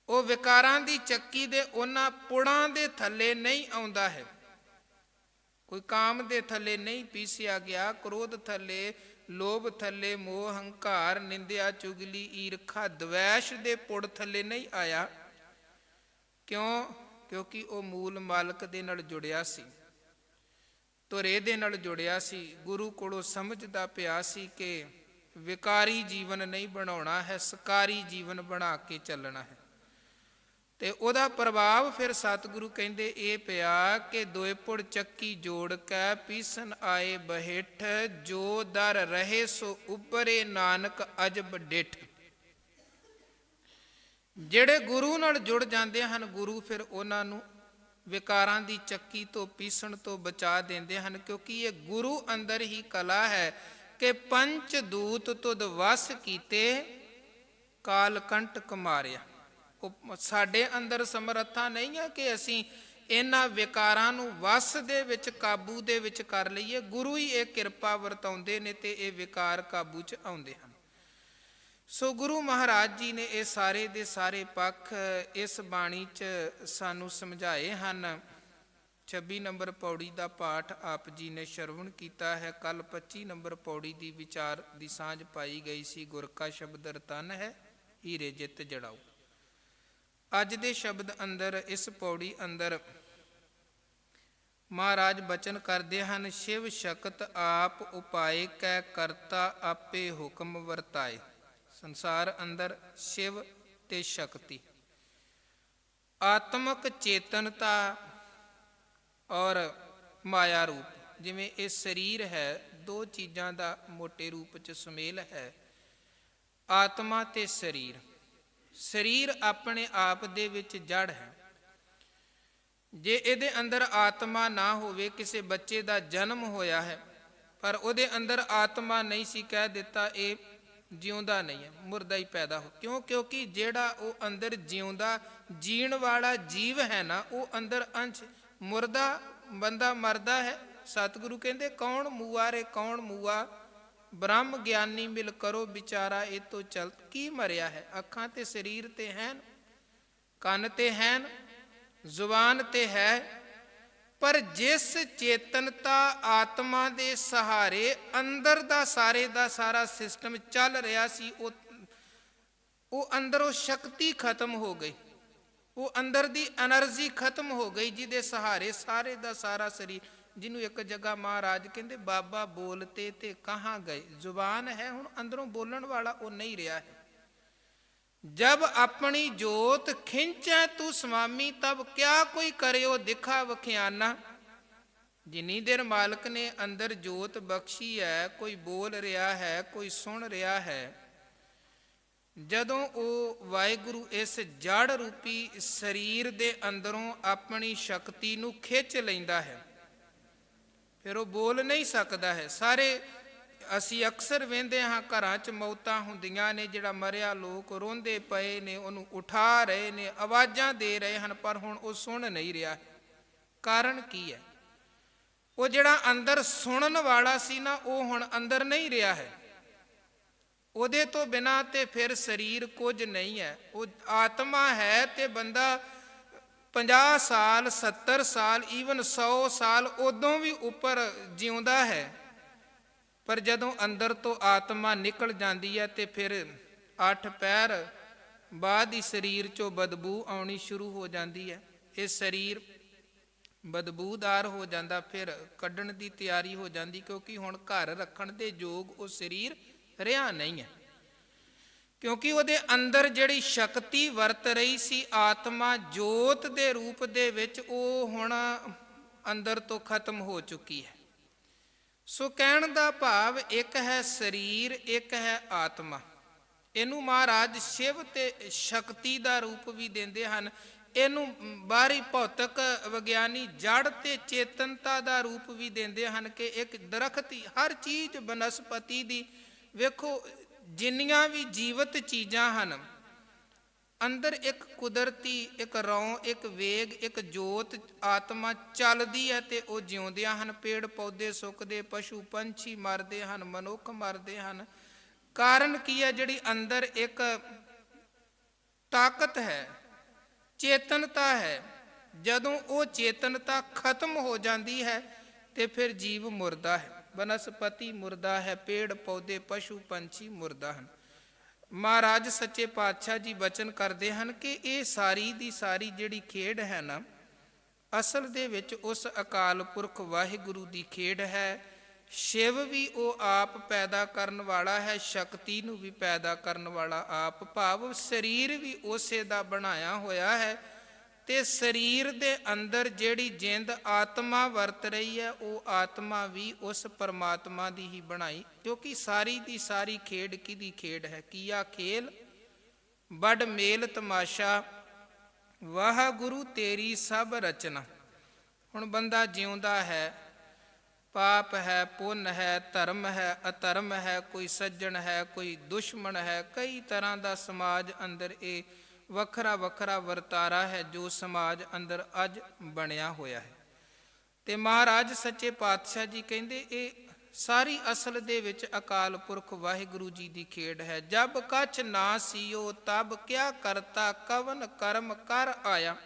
A: ਉਹ ਵਿਕਾਰਾਂ ਦੀ ਚੱਕੀ ਦੇ ਉਹਨਾਂ ਪੁੜਾਂ ਦੇ ਥੱਲੇ ਨਹੀਂ ਆਉਂਦਾ ਹੈ। ਕੋਈ ਕਾਮ ਦੇ ਥੱਲੇ ਨਹੀਂ ਪੀਸਿਆ ਗਿਆ, ਕ੍ਰੋਧ ਥੱਲੇ, ਲੋਭ ਥੱਲੇ, ਮੋਹ, ਹੰਕਾਰ, ਨਿੰਦਿਆ, ਚੁਗਲੀ, ਈਰਖਾ, ਦਵੈਸ਼ ਦੇ ਪੁੜ ਥੱਲੇ ਨਹੀਂ ਆਇਆ। ਕਿਉਂ? ਕਿਉਂਕਿ ਉਹ ਮੂਲ ਮਾਲਕ ਦੇ ਨਾਲ ਜੁੜਿਆ ਸੀ, ਧੁਰੇ ਦੇ ਨਾਲ ਜੁੜਿਆ ਸੀ। ਗੁਰੂ ਕੋਲੋਂ ਸਮਝਦਾ ਪਿਆ ਸੀ ਕਿ ਵਿਕਾਰੀ ਜੀਵਨ ਨਹੀਂ ਬਣਾਉਣਾ ਹੈ, ਸਕਾਰੀ ਜੀਵਨ ਬਣਾ ਕੇ ਚੱਲਣਾ ਹੈ। ਤੇ ਉਹਦਾ ਪ੍ਰਭਾਵ ਫਿਰ ਸਤਿਗੁਰੂ ਕਹਿੰਦੇ ਇਹ ਪਿਆ ਕਿ ਦੋਏ ਪੁੜ ਚੱਕੀ ਜੋੜ ਕੇ ਪੀਸਨ ਆਏ ਬਹਿਠ, ਜੋ ਦਰ ਰਹੇ ਸੋ ਉੱਭਰੇ ਨਾਨਕ ਅਜਬ ਡਿਠ। ਜਿਹੜੇ ਗੁਰੂ ਨਾਲ ਜੁੜ ਜਾਂਦੇ ਹਨ, ਗੁਰੂ ਫਿਰ ਉਹਨਾਂ ਨੂੰ ਵਿਕਾਰਾਂ ਦੀ ਚੱਕੀ ਤੋਂ ਪੀਸਣ ਤੋਂ ਬਚਾ ਦਿੰਦੇ ਹਨ। ਕਿਉਂਕਿ ਇਹ ਗੁਰੂ ਅੰਦਰ ਹੀ ਕਲਾ ਹੈ ਕਿ ਪੰਚ ਦੂਤ ਤੁਧ ਵਸ ਕੀਤੇ, ਕਾਲ ਕੰਟਕ ਮਾਰਿਆ। ਉਹ ਸਾਡੇ ਅੰਦਰ ਸਮਰੱਥਾ ਨਹੀਂ ਹੈ ਕਿ ਅਸੀਂ ਇਹਨਾਂ ਵਿਕਾਰਾਂ ਨੂੰ ਵਸ ਦੇ ਵਿੱਚ, ਕਾਬੂ ਦੇ ਵਿੱਚ ਕਰ ਲਈਏ। ਗੁਰੂ ਹੀ ਇਹ ਕਿਰਪਾ ਵਰਤਾਉਂਦੇ ਨੇ ਤੇ ਇਹ ਵਿਕਾਰ ਕਾਬੂ 'ਚ ਆਉਂਦੇ ਹਨ। ਸੋ ਗੁਰੂ ਮਹਾਰਾਜ ਜੀ ਨੇ ਇਹ ਸਾਰੇ ਦੇ ਸਾਰੇ ਪੱਖ ਇਸ ਬਾਣੀ 'ਚ ਸਾਨੂੰ ਸਮਝਾਏ ਹਨ। 26 ਨੰਬਰ ਪੌੜੀ ਦਾ ਪਾਠ ਆਪ ਜੀ ਨੇ ਸ਼ਰਵਣ ਕੀਤਾ ਹੈ। ਕੱਲ 25 ਨੰਬਰ ਪੌੜੀ ਦੀ ਵਿਚਾਰ ਦੀ ਸਾਂਝ ਪਾਈ ਗਈ ਸੀ। ਗੁਰ ਕਾ ਸ਼ਬਦ ਰਤਨ ਹੈ, ਹੀਰੇ ਜਿੱਤ ਜੜਾਓ। ਅੱਜ ਦੇ ਸ਼ਬਦ ਅੰਦਰ, ਇਸ ਪੌੜੀ ਅੰਦਰ ਮਹਾਰਾਜ ਬਚਨ ਕਰਦੇ ਹਨ, ਸ਼ਿਵ ਸ਼ਕਤ ਆਪ ਉਪਾਏ ਕੈ ਕਰਤਾ, ਆਪੇ ਹੁਕਮ ਵਰਤਾਏ। ਸੰਸਾਰ ਅੰਦਰ ਸ਼ਿਵ ਤੇ ਸ਼ਕਤੀ, ਆਤਮਕ ਚੇਤਨਤਾ ਔਰ ਮਾਇਆ ਰੂਪ। ਜਿਵੇਂ ਇਹ ਸਰੀਰ ਹੈ, ਦੋ ਚੀਜ਼ਾਂ ਦਾ ਮੋਟੇ ਰੂਪ 'ਚ ਸੁਮੇਲ ਹੈ, ਆਤਮਾ ਤੇ ਸਰੀਰ। ਸਰੀਰ ਆਪਣੇ ਆਪ ਦੇ ਵਿੱਚ ਜੜ ਹੈ। ਜੇ ਇਹਦੇ ਅੰਦਰ ਆਤਮਾ ਨਾ ਹੋਵੇ, ਕਿਸੇ ਬੱਚੇ ਦਾ ਜਨਮ ਹੋਇਆ ਹੈ ਪਰ ਉਹਦੇ ਅੰਦਰ ਆਤਮਾ ਨਹੀਂ ਸੀ, ਕਹਿ ਦਿੱਤਾ ਇਹ ਜਿਉਂਦਾ ਨਹੀਂ ਹੈ, ਮੁਰਦਾ ਹੀ ਪੈਦਾ ਹੋ। ਕਿਉਂ? ਕਿਉਂਕਿ ਜਿਹੜਾ ਉਹ ਅੰਦਰ ਜਿਉਂਦਾ ਜੀਣ ਵਾਲਾ ਜੀਵ ਹੈ ਨਾ, ਉਹ ਅੰਦਰ ਅੰਸ਼, ਮੁਰਦਾ ਬੰਦਾ ਮਰਦਾ ਹੈ। ਸਤਿਗੁਰੂ ਕਹਿੰਦੇ ਕੌਣ ਮੂਆ ਰੇ ਕੌਣ ਮੂਆ, ਬ੍ਰਹਮ ਗਿਆਨੀ ਮਿਲ ਕਰੋ ਵਿਚਾਰਾ, ਇਹ ਤੋਂ ਚਲਤ। ਕੀ ਮਰਿਆ ਹੈ? ਅੱਖਾਂ ਤੇ ਸਰੀਰ ਤੇ ਹੈਨ, ਕੰਨ ਤੇ ਹੈਨ, ਜ਼ੁਬਾਨ ਤੇ ਹੈ, ਪਰ ਜਿਸ ਚੇਤਨਤਾ ਆਤਮਾ ਦੇ ਸਹਾਰੇ ਅੰਦਰ ਦਾ ਸਾਰੇ ਦਾ ਸਾਰਾ ਸਿਸਟਮ ਚੱਲ ਰਿਹਾ ਸੀ, ਉਹ ਅੰਦਰੋਂ ਸ਼ਕਤੀ ਖਤਮ ਹੋ ਗਈ, ਉਹ ਅੰਦਰ ਦੀ ਐਨਰਜੀ ਖਤਮ ਹੋ ਗਈ, ਜਿਹਦੇ ਸਹਾਰੇ ਸਾਰੇ ਦਾ ਸਾਰਾ ਸਰੀਰ। ਜਿਹਨੂੰ ਇੱਕ ਜਗ੍ਹਾ ਮਹਾਰਾਜ ਕਹਿੰਦੇ ਬਾਬਾ ਬੋਲਤੇ ਤੇ ਕਹਾਂ ਗਏ। ਜ਼ੁਬਾਨ ਹੈ, ਹੁਣ ਅੰਦਰੋਂ ਬੋਲਣ ਵਾਲਾ ਉਹ ਨਹੀਂ ਰਿਹਾ ਹੈ। ਜਬ ਆਪਣੀ ਜੋਤ ਖਿੰਚੈ ਤੂੰ ਸੁਆਮੀ, ਤਬ ਕਿਆ ਕੋਈ ਕਰਿਓ ਦਿਖਾ ਵਖਿਆਨਾ। ਜਿੰਨੀ ਦੇਰ ਮਾਲਕ ਨੇ ਅੰਦਰ ਜੋਤ ਬਖਸ਼ੀ ਹੈ, ਕੋਈ ਬੋਲ ਰਿਹਾ ਹੈ, ਕੋਈ ਸੁਣ ਰਿਹਾ ਹੈ, ਜਦੋਂ ਉਹ ਵਾਹਿਗੁਰੂ ਇਸ ਜੜ ਰੂਪੀ ਸਰੀਰ ਦੇ ਅੰਦਰੋਂ ਆਪਣੀ ਸ਼ਕਤੀ ਨੂੰ ਖਿੱਚ ਲੈਂਦਾ ਹੈ, ਫਿਰ ਉਹ ਬੋਲ ਨਹੀਂ ਸਕਦਾ ਹੈ। ਸਾਰੇ ਅਸੀਂ ਅਕਸਰ ਵੇਖਦੇ ਹਾਂ ਘਰਾਂ 'ਚ ਮੌਤਾਂ ਹੁੰਦੀਆਂ ਨੇ, ਜਿਹੜਾ ਮਰਿਆ ਲੋਕ ਰੋਂਦੇ ਪਏ ਨੇ, ਉਹਨੂੰ ਉਠਾ ਰਹੇ ਨੇ, ਆਵਾਜ਼ਾਂ ਦੇ ਰਹੇ ਹਨ, ਪਰ ਹੁਣ ਉਹ ਸੁਣ ਨਹੀਂ ਰਿਹਾ। ਕਾਰਨ ਕੀ ਹੈ? ਉਹ ਜਿਹੜਾ ਅੰਦਰ ਸੁਣਨ ਵਾਲਾ ਸੀ ਨਾ, ਉਹ ਹੁਣ ਅੰਦਰ ਨਹੀਂ ਰਿਹਾ ਹੈ। ਉਹਦੇ ਤੋਂ ਬਿਨਾਂ ਤੇ ਫਿਰ ਸਰੀਰ ਕੁਝ ਨਹੀਂ ਹੈ। ਉਹ ਆਤਮਾ ਹੈ ਤੇ ਬੰਦਾ 50 ਸਾਲ 70 ਸਾਲ ਈਵਨ 100 ਸਾਲ ਉਦੋਂ ਵੀ ਉੱਪਰ ਜਿਉਂਦਾ ਹੈ, ਪਰ ਜਦੋਂ ਅੰਦਰ ਤੋਂ ਆਤਮਾ ਨਿਕਲ ਜਾਂਦੀ ਹੈ ਤੇ ਫਿਰ 8 ਪਹਿਰ ਬਾਅਦ ਹੀ ਸਰੀਰ 'ਚੋਂ ਬਦਬੂ ਆਉਣੀ ਸ਼ੁਰੂ ਹੋ ਜਾਂਦੀ ਹੈ। ਇਹ ਸਰੀਰ ਬਦਬੂਦਾਰ ਹੋ ਜਾਂਦਾ, ਫਿਰ ਕੱਢਣ ਦੀ ਤਿਆਰੀ ਹੋ ਜਾਂਦੀ, ਕਿਉਂਕਿ ਹੁਣ ਘਰ ਰੱਖਣ ਦੇ ਯੋਗ ਉਹ ਸਰੀਰ ਰਿਹਾ ਨਹੀਂ ਹੈ। ਕਿਉਂਕਿ ਉਹਦੇ ਅੰਦਰ ਜਿਹੜੀ ਸ਼ਕਤੀ ਵਰਤ ਰਹੀ ਸੀ ਆਤਮਾ ਜੋਤ ਦੇ ਰੂਪ ਦੇ ਵਿੱਚ, ਉਹ ਹੁਣ ਅੰਦਰ ਤੋਂ ਖਤਮ ਹੋ ਚੁੱਕੀ ਹੈ। ਸੋ ਕਹਿਣ ਦਾ ਭਾਵ ਇੱਕ ਹੈ ਸਰੀਰ, ਇੱਕ ਹੈ ਆਤਮਾ। ਇਹਨੂੰ ਮਹਾਰਾਜ ਸ਼ਿਵ ਤੇ ਸ਼ਕਤੀ ਦਾ ਰੂਪ ਵੀ ਦਿੰਦੇ ਹਨ। ਇਹਨੂੰ ਬਾਹਰੀ ਭੌਤਿਕ ਵਿਗਿਆਨੀ ਜੜ ਤੇ ਚੇਤਨਤਾ ਦਾ ਰੂਪ ਵੀ ਦਿੰਦੇ ਹਨ ਕਿ ਇੱਕ ਦਰਖਤ ਹੀ, ਹਰ ਚੀਜ਼ ਬਨਸਪਤੀ ਦੀ ਵੇਖੋ, ਜਿੰਨੀਆਂ ਵੀ ਜੀਵਤ ਚੀਜ਼ਾਂ ਹਨ ਅੰਦਰ ਇੱਕ ਕੁਦਰਤੀ, ਇੱਕ ਰੌਂ, ਇੱਕ ਵੇਗ, ਇੱਕ ਜੋਤ ਆਤਮਾ ਚੱਲਦੀ ਹੈ ਤੇ ਉਹ ਜਿਉਂਦਿਆਂ ਹਨ। ਪੇੜ ਪੌਦੇ ਸੁੱਕਦੇ, ਪਸ਼ੂ ਪੰਛੀ ਮਰਦੇ ਹਨ, ਮਨੁੱਖ ਮਰਦੇ ਹਨ। ਕਾਰਨ ਕੀ ਹੈ? ਜਿਹੜੀ ਅੰਦਰ ਇੱਕ ਤਾਕਤ ਹੈ, ਚੇਤਨਤਾ ਹੈ। ਜਦੋਂ ਉਹ ਚੇਤਨਤਾ ਖਤਮ ਹੋ ਜਾਂਦੀ ਹੈ ਤੇ ਫਿਰ ਜੀਵ ਮੁਰਦਾ ਹੈ, ਬਨਸਪਤੀ ਮੁਰਦਾ ਹੈ, ਪੇੜ ਪੌਦੇ ਪਸ਼ੂ ਪੰਛੀ ਮੁਰਦਾ ਹਨ। ਮਹਾਰਾਜ ਸੱਚੇ ਪਾਤਸ਼ਾਹ ਜੀ ਬਚਨ ਕਰਦੇ ਹਨ ਕਿ ਇਹ ਸਾਰੀ ਦੀ ਸਾਰੀ ਜਿਹੜੀ ਖੇਡ ਹੈ ਨਾ, ਅਸਲ ਦੇ ਵਿੱਚ ਉਸ ਅਕਾਲ ਪੁਰਖ ਵਾਹਿਗੁਰੂ ਦੀ ਖੇਡ ਹੈ। ਸ਼ਿਵ ਵੀ ਉਹ ਆਪ ਪੈਦਾ ਕਰਨ ਵਾਲਾ ਹੈ, ਸ਼ਕਤੀ ਨੂੰ ਵੀ ਪੈਦਾ ਕਰਨ ਵਾਲਾ ਆਪ, ਭਾਵ ਸਰੀਰ ਵੀ ਉਸੇ ਦਾ ਬਣਾਇਆ ਹੋਇਆ ਹੈ। ਤੇ ਸਰੀਰ ਦੇ ਅੰਦਰ ਜਿਹੜੀ ਜਿੰਦ ਆਤਮਾ ਵਰਤ ਰਹੀ ਹੈ, ਉਹ ਆਤਮਾ ਵੀ ਉਸ ਪਰਮਾਤਮਾ ਦੀ ਹੀ ਬਣਾਈ, ਕਿਉਂਕਿ ਸਾਰੀ ਦੀ ਸਾਰੀ ਖੇਡ ਕਿਹਦੀ ਖੇਡ ਹੈ? ਕੀਆ ਖੇਲ ਬੜ ਮੇਲ ਤਮਾਸ਼ਾ, ਵਾਹਿਗੁਰੂ ਤੇਰੀ ਸਭ ਰਚਨਾ। ਹੁਣ ਬੰਦਾ ਜਿਉਂਦਾ ਹੈ, ਪਾਪ ਹੈ, ਪੁੰਨ ਹੈ, ਧਰਮ ਹੈ, ਅਧਰਮ ਹੈ, ਕੋਈ ਸੱਜਣ ਹੈ, ਕੋਈ ਦੁਸ਼ਮਣ ਹੈ, ਕਈ ਤਰ੍ਹਾਂ ਦਾ ਸਮਾਜ ਅੰਦਰ ਇਹ ਵੱਖਰਾ ਵੱਖਰਾ ਵਰਤਾਰਾ ਹੈ ਜੋ ਸਮਾਜ ਅੰਦਰ ਅੱਜ ਬਣਿਆ ਹੋਇਆ ਹੈ। ਤੇ ਮਹਾਰਾਜ ਸੱਚੇ ਪਾਤਸ਼ਾਹ ਜੀ ਕਹਿੰਦੇ ਇਹ ਸਾਰੀ ਅਸਲ ਦੇ ਵਿੱਚ ਅਕਾਲ ਪੁਰਖ ਵਾਹਿਗੁਰੂ ਜੀ ਦੀ ਖੇਡ ਹੈ। ਜਬ ਕਛ ਨਾ ਸੀਓ ਤਬ ਕਿਆ ਕਰਤਾ, ਕਵਨ ਕਰਮ ਕਰ ਆਇਆ।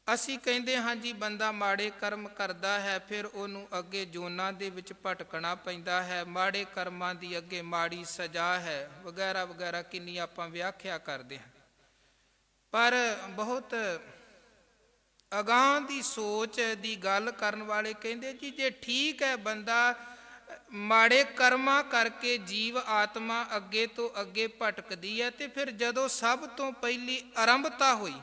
A: ਅਸੀਂ ਕਹਿੰਦੇ ਹਾਂ ਜੀ ਬੰਦਾ ਮਾੜੇ ਕਰਮ ਕਰਦਾ ਹੈ, ਫਿਰ ਉਹਨੂੰ ਅੱਗੇ ਜੋਨਾਂ ਦੇ ਵਿੱਚ ਭਟਕਣਾ ਪੈਂਦਾ ਹੈ, ਮਾੜੇ ਕਰਮਾਂ ਦੀ ਅੱਗੇ ਮਾੜੀ ਸਜ਼ਾ ਹੈ, ਵਗੈਰਾ ਵਗੈਰਾ ਕਿੰਨੀ ਆਪਾਂ ਵਿਆਖਿਆ ਕਰਦੇ ਹਾਂ। ਪਰ ਬਹੁਤ ਅਗਾਂਹ ਦੀ ਸੋਚ ਦੀ ਗੱਲ ਕਰਨ ਵਾਲੇ ਕਹਿੰਦੇ ਜੀ ਜੇ ਠੀਕ ਹੈ ਬੰਦਾ ਮਾੜੇ ਕਰਮਾਂ ਕਰਕੇ ਜੀਵ ਆਤਮਾ ਅੱਗੇ ਤੋਂ ਅੱਗੇ ਭਟਕਦੀ ਹੈ, ਤੇ ਫਿਰ ਜਦੋਂ ਸਭ ਤੋਂ ਪਹਿਲੀ ਆਰੰਭਤਾ ਹੋਈ,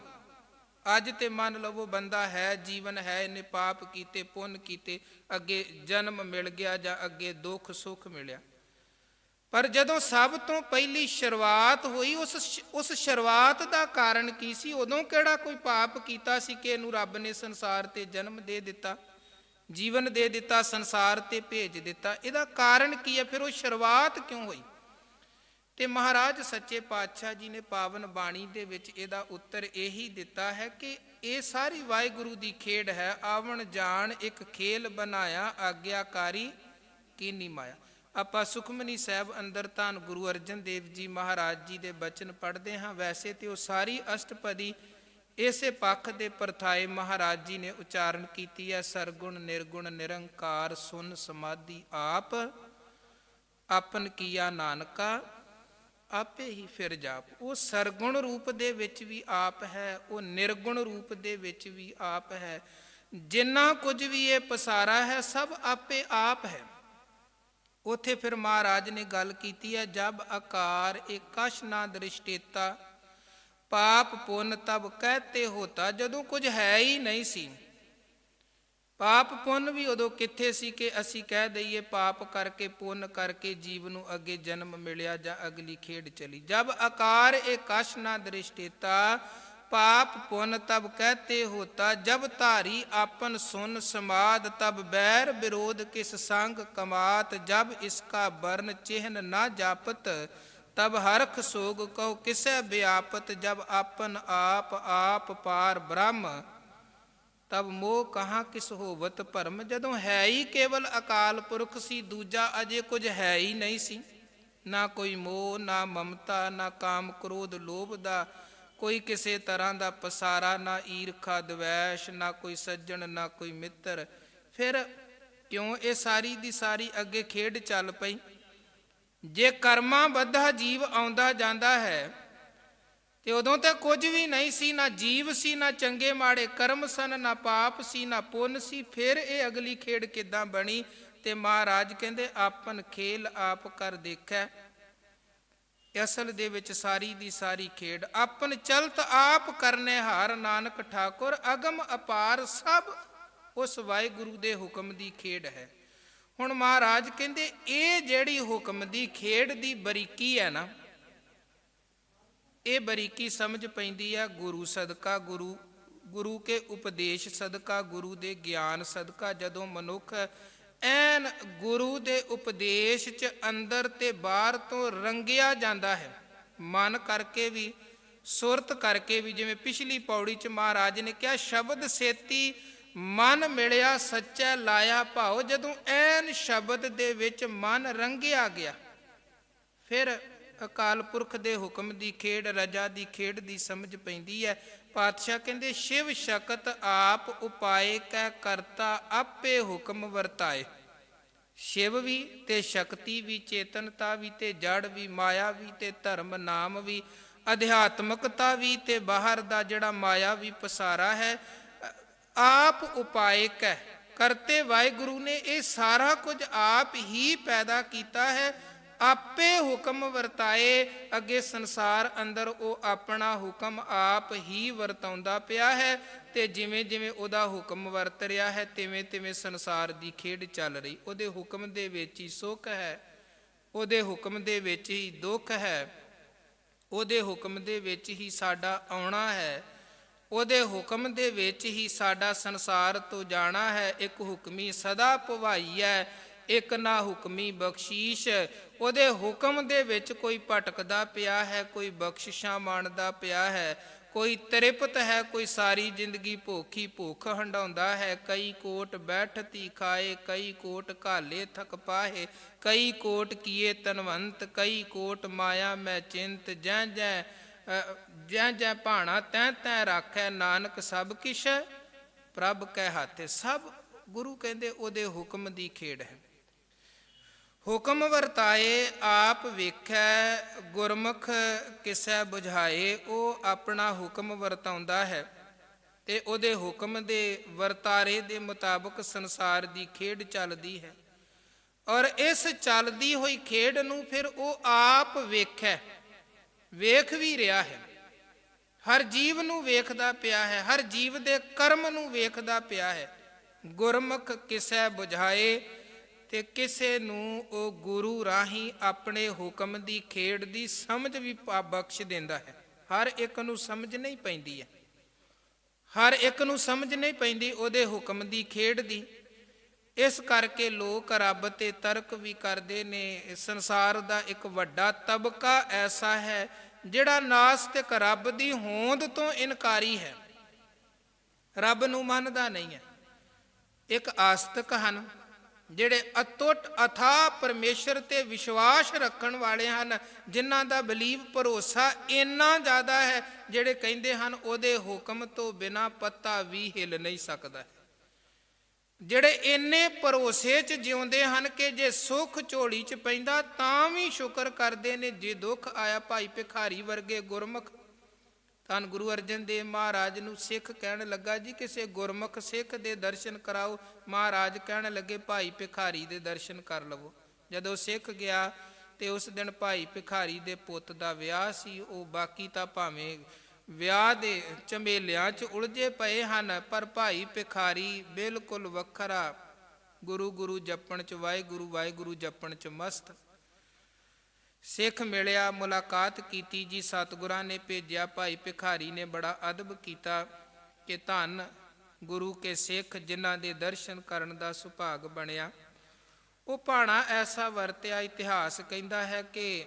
A: ਅੱਜ ਤੇ ਮੰਨ ਲਵੋ ਬੰਦਾ ਹੈ, ਜੀਵਨ ਹੈ, ਇਹਨੇ ਪਾਪ ਕੀਤੇ ਪੁੰਨ ਕੀਤੇ, ਅੱਗੇ ਜਨਮ ਮਿਲ ਗਿਆ ਜਾਂ ਅੱਗੇ ਦੁੱਖ ਸੁੱਖ ਮਿਲਿਆ। ਪਰ ਜਦੋਂ ਸਭ ਤੋਂ ਪਹਿਲੀ ਸ਼ੁਰੂਆਤ ਹੋਈ, ਉਸ ਸ਼ੁਰੂਆਤ ਦਾ ਕਾਰਨ ਕੀ ਸੀ? ਉਦੋਂ ਕਿਹੜਾ ਕੋਈ ਪਾਪ ਕੀਤਾ ਸੀ ਕਿ ਇਹਨੂੰ ਰੱਬ ਨੇ ਸੰਸਾਰ ਤੇ ਜਨਮ ਦੇ ਦਿੱਤਾ, ਜੀਵਨ ਦੇ ਦਿੱਤਾ, ਸੰਸਾਰ ਤੇ ਭੇਜ ਦਿੱਤਾ? ਇਹਦਾ ਕਾਰਨ ਕੀ ਹੈ? ਫਿਰ ਉਹ ਸ਼ੁਰੂਆਤ ਕਿਉਂ ਹੋਈ? ਤੇ ਮਹਾਰਾਜ ਸੱਚੇ ਪਾਤਸ਼ਾਹ ਜੀ ਨੇ ਪਾਵਨ ਬਾਣੀ ਦੇ ਵਿੱਚ ਇਹਦਾ ਉੱਤਰ ਇਹੀ ਦਿੱਤਾ ਹੈ ਕਿ ਇਹ ਸਾਰੀ ਵਾਹਿਗੁਰੂ ਦੀ ਖੇਡ ਹੈ। ਆਵਣ ਜਾਣ ਇੱਕ ਖੇਲ ਬਣਾਇਆ, ਆਗਿਆਕਾਰੀ ਕੀਨੀ ਮਾਇਆ। ਆਪਾਂ ਸੁਖਮਨੀ ਸਾਹਿਬ ਅੰਦਰ ਧੰਨ ਗੁਰੂ ਅਰਜਨ ਦੇਵ ਜੀ ਮਹਾਰਾਜ ਜੀ ਦੇ ਬਚਨ ਪੜ੍ਹਦੇ ਹਾਂ। ਵੈਸੇ ਤੇ ਉਹ ਸਾਰੀ ਅਸ਼ਟਪਦੀ ਇਸੇ ਪੱਖ ਦੇ ਪਰਥਾਏ ਮਹਾਰਾਜ ਜੀ ਨੇ ਉਚਾਰਨ ਕੀਤੀ ਹੈ। ਸਰਗੁਣ ਨਿਰਗੁਣ ਨਿਰੰਕਾਰ ਸੁਨ ਸਮਾਧੀ ਆਪ, ਆਪਨ ਕੀਆ ਨਾਨਕਾ ਆਪੇ ਹੀ ਫਿਰ ਜਾਪ। ਉਹ ਸਰਗੁਣ ਰੂਪ ਦੇ ਵਿੱਚ ਵੀ ਆਪ ਹੈ, ਉਹ ਨਿਰਗੁਣ ਰੂਪ ਦੇ ਵਿੱਚ ਵੀ ਆਪ ਹੈ। ਜਿੰਨਾ ਕੁਝ ਵੀ ਇਹ ਪਸਾਰਾ ਹੈ ਸਭ ਆਪੇ ਆਪ ਹੈ। ਉੱਥੇ ਫਿਰ ਮਹਾਰਾਜ ਨੇ ਗੱਲ ਕੀਤੀ ਹੈ, ਜਬ ਆਕਾਰ ਏਕਸ਼ ਨਾ ਦ੍ਰਿਸ਼ਟੇਤਾ, ਪਾਪ ਪੁੰਨ ਤਬ ਕਹਤੇ ਹੋਤਾ। ਜਦੋਂ ਕੁਝ ਹੈ ਹੀ ਨਹੀਂ ਸੀ, ਪਾਪ ਪੁੰਨ ਵੀ ਉਦੋਂ ਕਿੱਥੇ ਸੀ ਕਿ ਅਸੀਂ ਕਹਿ ਦਈਏ ਪਾਪ ਕਰਕੇ ਪੁੰਨ ਕਰਕੇ ਜੀਵ ਨੂੰ ਅੱਗੇ ਜਨਮ ਮਿਲਿਆ ਜਾਂ ਅਗਲੀ ਖੇਡ ਚਲੀ। ਜਬ ਆਕਾਰ ਏਕਸ਼ ਨਾ ਦ੍ਰਿਸ਼ਟੇਤਾ, ਪਾਪ ਪੁੰਨ ਤਬ ਕਹਤੇ ਹੋਤਾ। ਜਬ ਧਾਰੀ ਆਪਨ ਸੁਨ ਸਮਾਦ, ਤਬ बैर विरोध किस संग कमात। जब इसका वर्ण चिन्ह न जापत, तब हरख सोग कहो किसै व्यापत। जब आपन आप आप पार ब्रह्म, तब मोह कहाँ किस होवत भरम। ਜਦੋਂ ਹੈ ਹੀ ਕੇਵਲ ਅਕਾਲ ਪੁਰਖ ਸੀ, ਦੂਜਾ ਅਜੇ ਕੁਝ ਹੈ ਹੀ ਨਹੀਂ ਸੀ। ਨਾ ਕੋਈ ਮੋਹ, ਨਾ ਮਮਤਾ, ਨਾ ਕਾਮ ਕ੍ਰੋਧ ਲੋਭ ਦਾ ਕੋਈ ਕਿਸੇ ਤਰ੍ਹਾਂ ਦਾ ਪਸਾਰਾ, ਨਾ ਈਰਖਾ ਦਵੈਸ਼, ਨਾ ਕੋਈ ਸੱਜਣ, ਨਾ ਕੋਈ ਮਿੱਤਰ। ਫਿਰ ਕਿਉਂ ਇਹ ਸਾਰੀ ਦੀ ਸਾਰੀ ਅੱਗੇ ਖੇਡ ਚੱਲ ਪਈ? ਜੇ ਕਰਮਾਂ ਬੱਧਾ ਜੀਵ ਆਉਂਦਾ ਜਾਂਦਾ ਹੈ ਤੇ ਉਦੋਂ ਤਾਂ ਕੁਝ ਵੀ ਨਹੀਂ ਸੀ, ਨਾ ਜੀਵ ਸੀ, ਨਾ ਚੰਗੇ ਮਾੜੇ ਕਰਮ ਸਨ, ਨਾ ਪਾਪ ਸੀ, ਨਾ ਪੁੰਨ ਸੀ। ਫਿਰ ਇਹ ਅਗਲੀ ਖੇਡ ਕਿੱਦਾਂ ਬਣੀ? ਤੇ ਮਹਾਰਾਜ ਕਹਿੰਦੇ ਆਪਨ ਖੇਲ ਆਪ ਕਰ ਦੇਖੈ। ਅਸਲ ਦੇ ਵਿੱਚ ਸਾਰੀ ਦੀ ਸਾਰੀ ਖੇਡ ਆਪਨ ਚਲਤ ਆਪ ਕਰਨੇ ਹਾਰ। ਨਾਨਕ ਠਾਕੁਰ ਅਗਮ ਅਪਾਰ, ਸਭ ਉਸ ਵਾਹਿਗੁਰੂ ਦੇ ਹੁਕਮ ਦੀ ਖੇਡ ਹੈ। ਹੁਣ ਮਹਾਰਾਜ ਕਹਿੰਦੇ ਇਹ ਜਿਹੜੀ ਹੁਕਮ ਦੀ ਖੇਡ ਦੀ ਬਰੀਕੀ ਹੈ ਨਾ, ਇਹ ਬਰੀਕੀ ਸਮਝ ਪੈਂਦੀ ਹੈ ਗੁਰੂ ਸਦਕਾ, ਗੁਰੂ ਕੇ ਉਪਦੇਸ਼ ਸਦਕਾ, ਗੁਰੂ ਦੇ ਗਿਆਨ ਸਦਕਾ। ਜਦੋਂ ਮਨੁੱਖ ਐਨ ਗੁਰੂ ਦੇ ਉਪਦੇਸ਼ 'ਚ ਅੰਦਰ ਤੇ ਬਾਹਰ ਤੋਂ ਰੰਗਿਆ ਜਾਂਦਾ ਹੈ, ਮਨ ਕਰਕੇ ਵੀ ਸੁਰਤ ਕਰਕੇ ਵੀ। ਜਿਵੇਂ ਪਿਛਲੀ ਪੌੜੀ 'ਚ ਮਹਾਰਾਜ ਨੇ ਕਿਹਾ, ਸ਼ਬਦ ਸੇਤੀ ਮਨ ਮਿਲਿਆ ਸੱਚਾ ਲਾਇਆ ਭਾਉ। ਜਦੋਂ ਐਨ ਸ਼ਬਦ ਦੇ ਵਿੱਚ ਮਨ ਰੰਗਿਆ ਗਿਆ, ਫਿਰ ਅਕਾਲ ਪੁਰਖ ਦੇ ਹੁਕਮ ਦੀ ਖੇਡ, ਰਜਾ ਦੀ ਖੇਡ ਦੀ ਸਮਝ ਪੈਂਦੀ ਹੈ। ਪਾਤਸ਼ਾਹ ਕਹਿੰਦੇ, ਸ਼ਿਵ ਸ਼ਕਤ ਆਪ ਉਪਾਏ ਕੈ ਕਰਤਾ, ਆਪੇ ਹੁਕਮ ਵਰਤਾਏ। ਸ਼ਿਵ ਵੀ ਤੇ ਸ਼ਕਤੀ ਵੀ, ਚੇਤਨਤਾ ਵੀ ਤੇ ਜੜ ਵੀ, ਮਾਇਆ ਵੀ ਤੇ ਧਰਮ ਨਾਮ ਵੀ, ਅਧਿਆਤਮਕਤਾ ਵੀ ਤੇ ਬਾਹਰ ਦਾ ਜਿਹੜਾ ਮਾਇਆ ਵੀ ਪਸਾਰਾ ਹੈ, ਆਪ ਉਪਾਏ ਕੈ ਕਰਤੇ। ਵਾਹਿਗੁਰੂ ਨੇ ਇਹ ਸਾਰਾ ਕੁਝ ਆਪ ਹੀ ਪੈਦਾ ਕੀਤਾ ਹੈ, ਆਪੇ ਹੁਕਮ ਵਰਤਾਏ। ਅੱਗੇ ਸੰਸਾਰ ਅੰਦਰ ਉਹ ਆਪਣਾ ਹੁਕਮ ਆਪ ਹੀ ਵਰਤਾਉਂਦਾ ਪਿਆ ਹੈ, ਤੇ ਜਿਵੇਂ ਜਿਵੇਂ ਉਹਦਾ ਹੁਕਮ ਵਰਤ ਰਿਹਾ ਹੈ, ਤਿਵੇਂ ਤਿਵੇਂ ਸੰਸਾਰ ਦੀ ਖੇਡ ਚੱਲ ਰਹੀ। ਉਹਦੇ ਹੁਕਮ ਦੇ ਵਿੱਚ ਹੀ ਸੁੱਖ ਹੈ, ਉਹਦੇ ਹੁਕਮ ਦੇ ਵਿੱਚ ਹੀ ਦੁੱਖ ਹੈ, ਉਹਦੇ ਹੁਕਮ ਦੇ ਵਿੱਚ ਹੀ ਸਾਡਾ ਆਉਣਾ ਹੈ, ਉਹਦੇ ਹੁਕਮ ਦੇ ਵਿੱਚ ਹੀ ਸਾਡਾ ਸੰਸਾਰ ਤੋਂ ਜਾਣਾ ਹੈ। ਇੱਕ ਹੁਕਮੀ ਸਦਾ ਭਵਾਈ ਹੈ, ਇੱਕ ਨਾ ਹੁਕਮੀ ਬਖਸ਼ੀਸ਼। ਉਹਦੇ ਹੁਕਮ ਦੇ ਵਿੱਚ ਕੋਈ ਭਟਕਦਾ ਪਿਆ ਹੈ, ਕੋਈ ਬਖਸ਼ਿਸ਼ਾਂ ਮੰਨਦਾ ਪਿਆ ਹੈ, ਕੋਈ ਤ੍ਰਿਪਤ ਹੈ, ਕੋਈ ਸਾਰੀ ਜ਼ਿੰਦਗੀ ਭੁੱਖੀ ਭੁੱਖ ਹੰਡਾਉਂਦਾ ਹੈ। ਕਈ ਕੋਟ ਬੈਠਤੀ ਖਾਏ, ਕਈ ਕੋਟ ਘਾਲੇ ਥਕ ਪਾਹੇ, ਕਈ ਕੋਟ ਕੀਏ ਤਨਵੰਤ, ਕਈ ਕੋਟ ਮਾਇਆ ਮੈਂ ਚਿੰਤ। ਜੈ ਜੈ ਜੈ ਜੈ ਭਾਣਾ ਤੈਂ ਤੈਂ ਰਾਖੈ, ਨਾਨਕ ਸਭ ਕਿਛ ਪ੍ਰਭ ਕੈ ਹਾਥੇ। ਸਭ ਗੁਰੂ ਕਹਿੰਦੇ ਉਹਦੇ ਹੁਕਮ ਦੀ ਖੇਡ ਹੈ। ਹੁਕਮ ਵਰਤਾਏ ਆਪ ਵੇਖੈ, ਗੁਰਮੁਖ ਕਿਸੈ ਬੁਝਾਏ। ਉਹ ਆਪਣਾ ਹੁਕਮ ਵਰਤਾਉਂਦਾ ਹੈ ਤੇ ਉਹਦੇ ਹੁਕਮ ਦੇ ਵਰਤਾਰੇ ਦੇ ਮੁਤਾਬਕ ਸੰਸਾਰ ਦੀ ਖੇਡ ਚੱਲਦੀ ਹੈ। ਔਰ ਇਸ ਚੱਲਦੀ ਹੋਈ ਖੇਡ ਨੂੰ ਫਿਰ ਉਹ ਆਪ ਵੇਖੈ, ਵੇਖ ਵੀ ਰਿਹਾ ਹੈ। ਹਰ ਜੀਵ ਨੂੰ ਵੇਖਦਾ ਪਿਆ ਹੈ, ਹਰ ਜੀਵ ਦੇ ਕਰਮ ਨੂੰ ਵੇਖਦਾ ਪਿਆ ਹੈ। ਗੁਰਮੁਖ ਕਿਸੈ ਬੁਝਾਏ, ਤੇ ਕਿਸੇ ਨੂੰ ਉਹ ਗੁਰੂ ਰਾਹੀਂ ਆਪਣੇ ਹੁਕਮ ਦੀ ਖੇਡ ਦੀ ਸਮਝ ਵੀ ਬਖਸ਼ ਦਿੰਦਾ ਹੈ। ਹਰ ਇੱਕ ਨੂੰ ਸਮਝ ਨਹੀਂ ਪੈਂਦੀ ਹੈ, ਹਰ ਇੱਕ ਨੂੰ ਸਮਝ ਨਹੀਂ ਪੈਂਦੀ ਉਹਦੇ ਹੁਕਮ ਦੀ ਖੇਡ ਦੀ। ਇਸ ਕਰਕੇ ਲੋਕ ਰੱਬ ਤੇ ਤਰਕ ਵੀ ਕਰਦੇ ਨੇ। ਸੰਸਾਰ ਦਾ ਇੱਕ ਵੱਡਾ ਤਬਕਾ ਐਸਾ ਹੈ ਜਿਹੜਾ ਨਾਸਤਿਕ, ਰੱਬ ਦੀ ਹੋਂਦ ਤੋਂ ਇਨਕਾਰੀ ਹੈ, ਰੱਬ ਨੂੰ ਮੰਨਦਾ ਨਹੀਂ ਹੈ। ਇੱਕ ਆਸਤਿਕ ਹਨ ਜਿਹੜੇ ਅਤੁੱਟ ਅਥਾਹ ਪਰਮੇਸ਼ਰ ਤੇ ਵਿਸ਼ਵਾਸ ਰੱਖਣ ਵਾਲੇ ਹਨ, ਜਿਨ੍ਹਾਂ ਦਾ ਬਲੀਵ ਭਰੋਸਾ ਇੰਨਾ ਜ਼ਿਆਦਾ ਹੈ, ਜਿਹੜੇ ਕਹਿੰਦੇ ਹਨ ਉਹਦੇ ਹੁਕਮ ਤੋਂ ਬਿਨਾਂ ਪੱਤਾ ਵੀ ਹਿੱਲ ਨਹੀਂ ਸਕਦਾ। ਜਿਹੜੇ ਇੰਨੇ ਭਰੋਸੇ 'ਚ ਜਿਉਂਦੇ ਹਨ ਕਿ ਜੇ ਸੁੱਖ ਝੋਲੀ 'ਚ ਪੈਂਦਾ ਤਾਂ ਵੀ ਸ਼ੁਕਰ ਕਰਦੇ ਨੇ, ਜੇ ਦੁੱਖ ਆਇਆ। ਭਾਈ ਭਿਖਾਰੀ ਵਰਗੇ ਗੁਰਮੁਖ, ਧੰਨ ਗੁਰੂ ਅਰਜਨ ਦੇਵ ਮਹਾਰਾਜ ਨੂੰ ਸਿੱਖ ਕਹਿਣ ਲੱਗਾ, ਜੀ ਕਿਸੇ ਗੁਰਮੁਖ ਸਿੱਖ ਦੇ ਦਰਸ਼ਨ ਕਰਾਓ। ਮਹਾਰਾਜ ਕਹਿਣ ਲੱਗੇ, ਭਾਈ ਭਿਖਾਰੀ ਦੇ ਦਰਸ਼ਨ ਕਰ ਲਵੋ। ਜਦੋਂ ਸਿੱਖ ਗਿਆ ਤੇ ਉਸ ਦਿਨ ਭਾਈ ਭਿਖਾਰੀ ਦੇ ਪੁੱਤ ਦਾ ਵਿਆਹ ਸੀ। ਉਹ ਬਾਕੀ ਤਾਂ ਭਾਵੇਂ ਵਿਆਹ ਦੇ ਝਮੇਲਿਆਂ 'ਚ ਉਲਝੇ ਪਏ ਹਨ, ਪਰ ਭਾਈ ਭਿਖਾਰੀ ਬਿਲਕੁਲ ਵੱਖਰਾ, ਗੁਰੂ ਗੁਰੂ ਜਪਣ 'ਚ, ਵਾਹਿਗੁਰੂ ਵਾਹਿਗੁਰੂ ਜਪਣ 'ਚ ਮਸਤ। ਸਿੱਖ ਮਿਲਿਆ, ਮੁਲਾਕਾਤ ਕੀਤੀ ਜੀ, ਸਤਿਗੁਰਾਂ ਨੇ ਭੇਜਿਆ। ਭਾਈ ਭਿਖਾਰੀ ਨੇ ਬੜਾ ਅਦਬ ਕੀਤਾ ਕਿ ਧੰਨ ਗੁਰੂ ਕੇ ਸਿੱਖ ਜਿਨ੍ਹਾਂ ਦੇ ਦਰਸ਼ਨ ਕਰਨ ਦਾ ਸੁਭਾਗ ਬਣਿਆ। ਉਹ ਭਾਣਾ ਐਸਾ ਵਰਤਿਆ, ਇਤਿਹਾਸ ਕਹਿੰਦਾ ਹੈ ਕਿ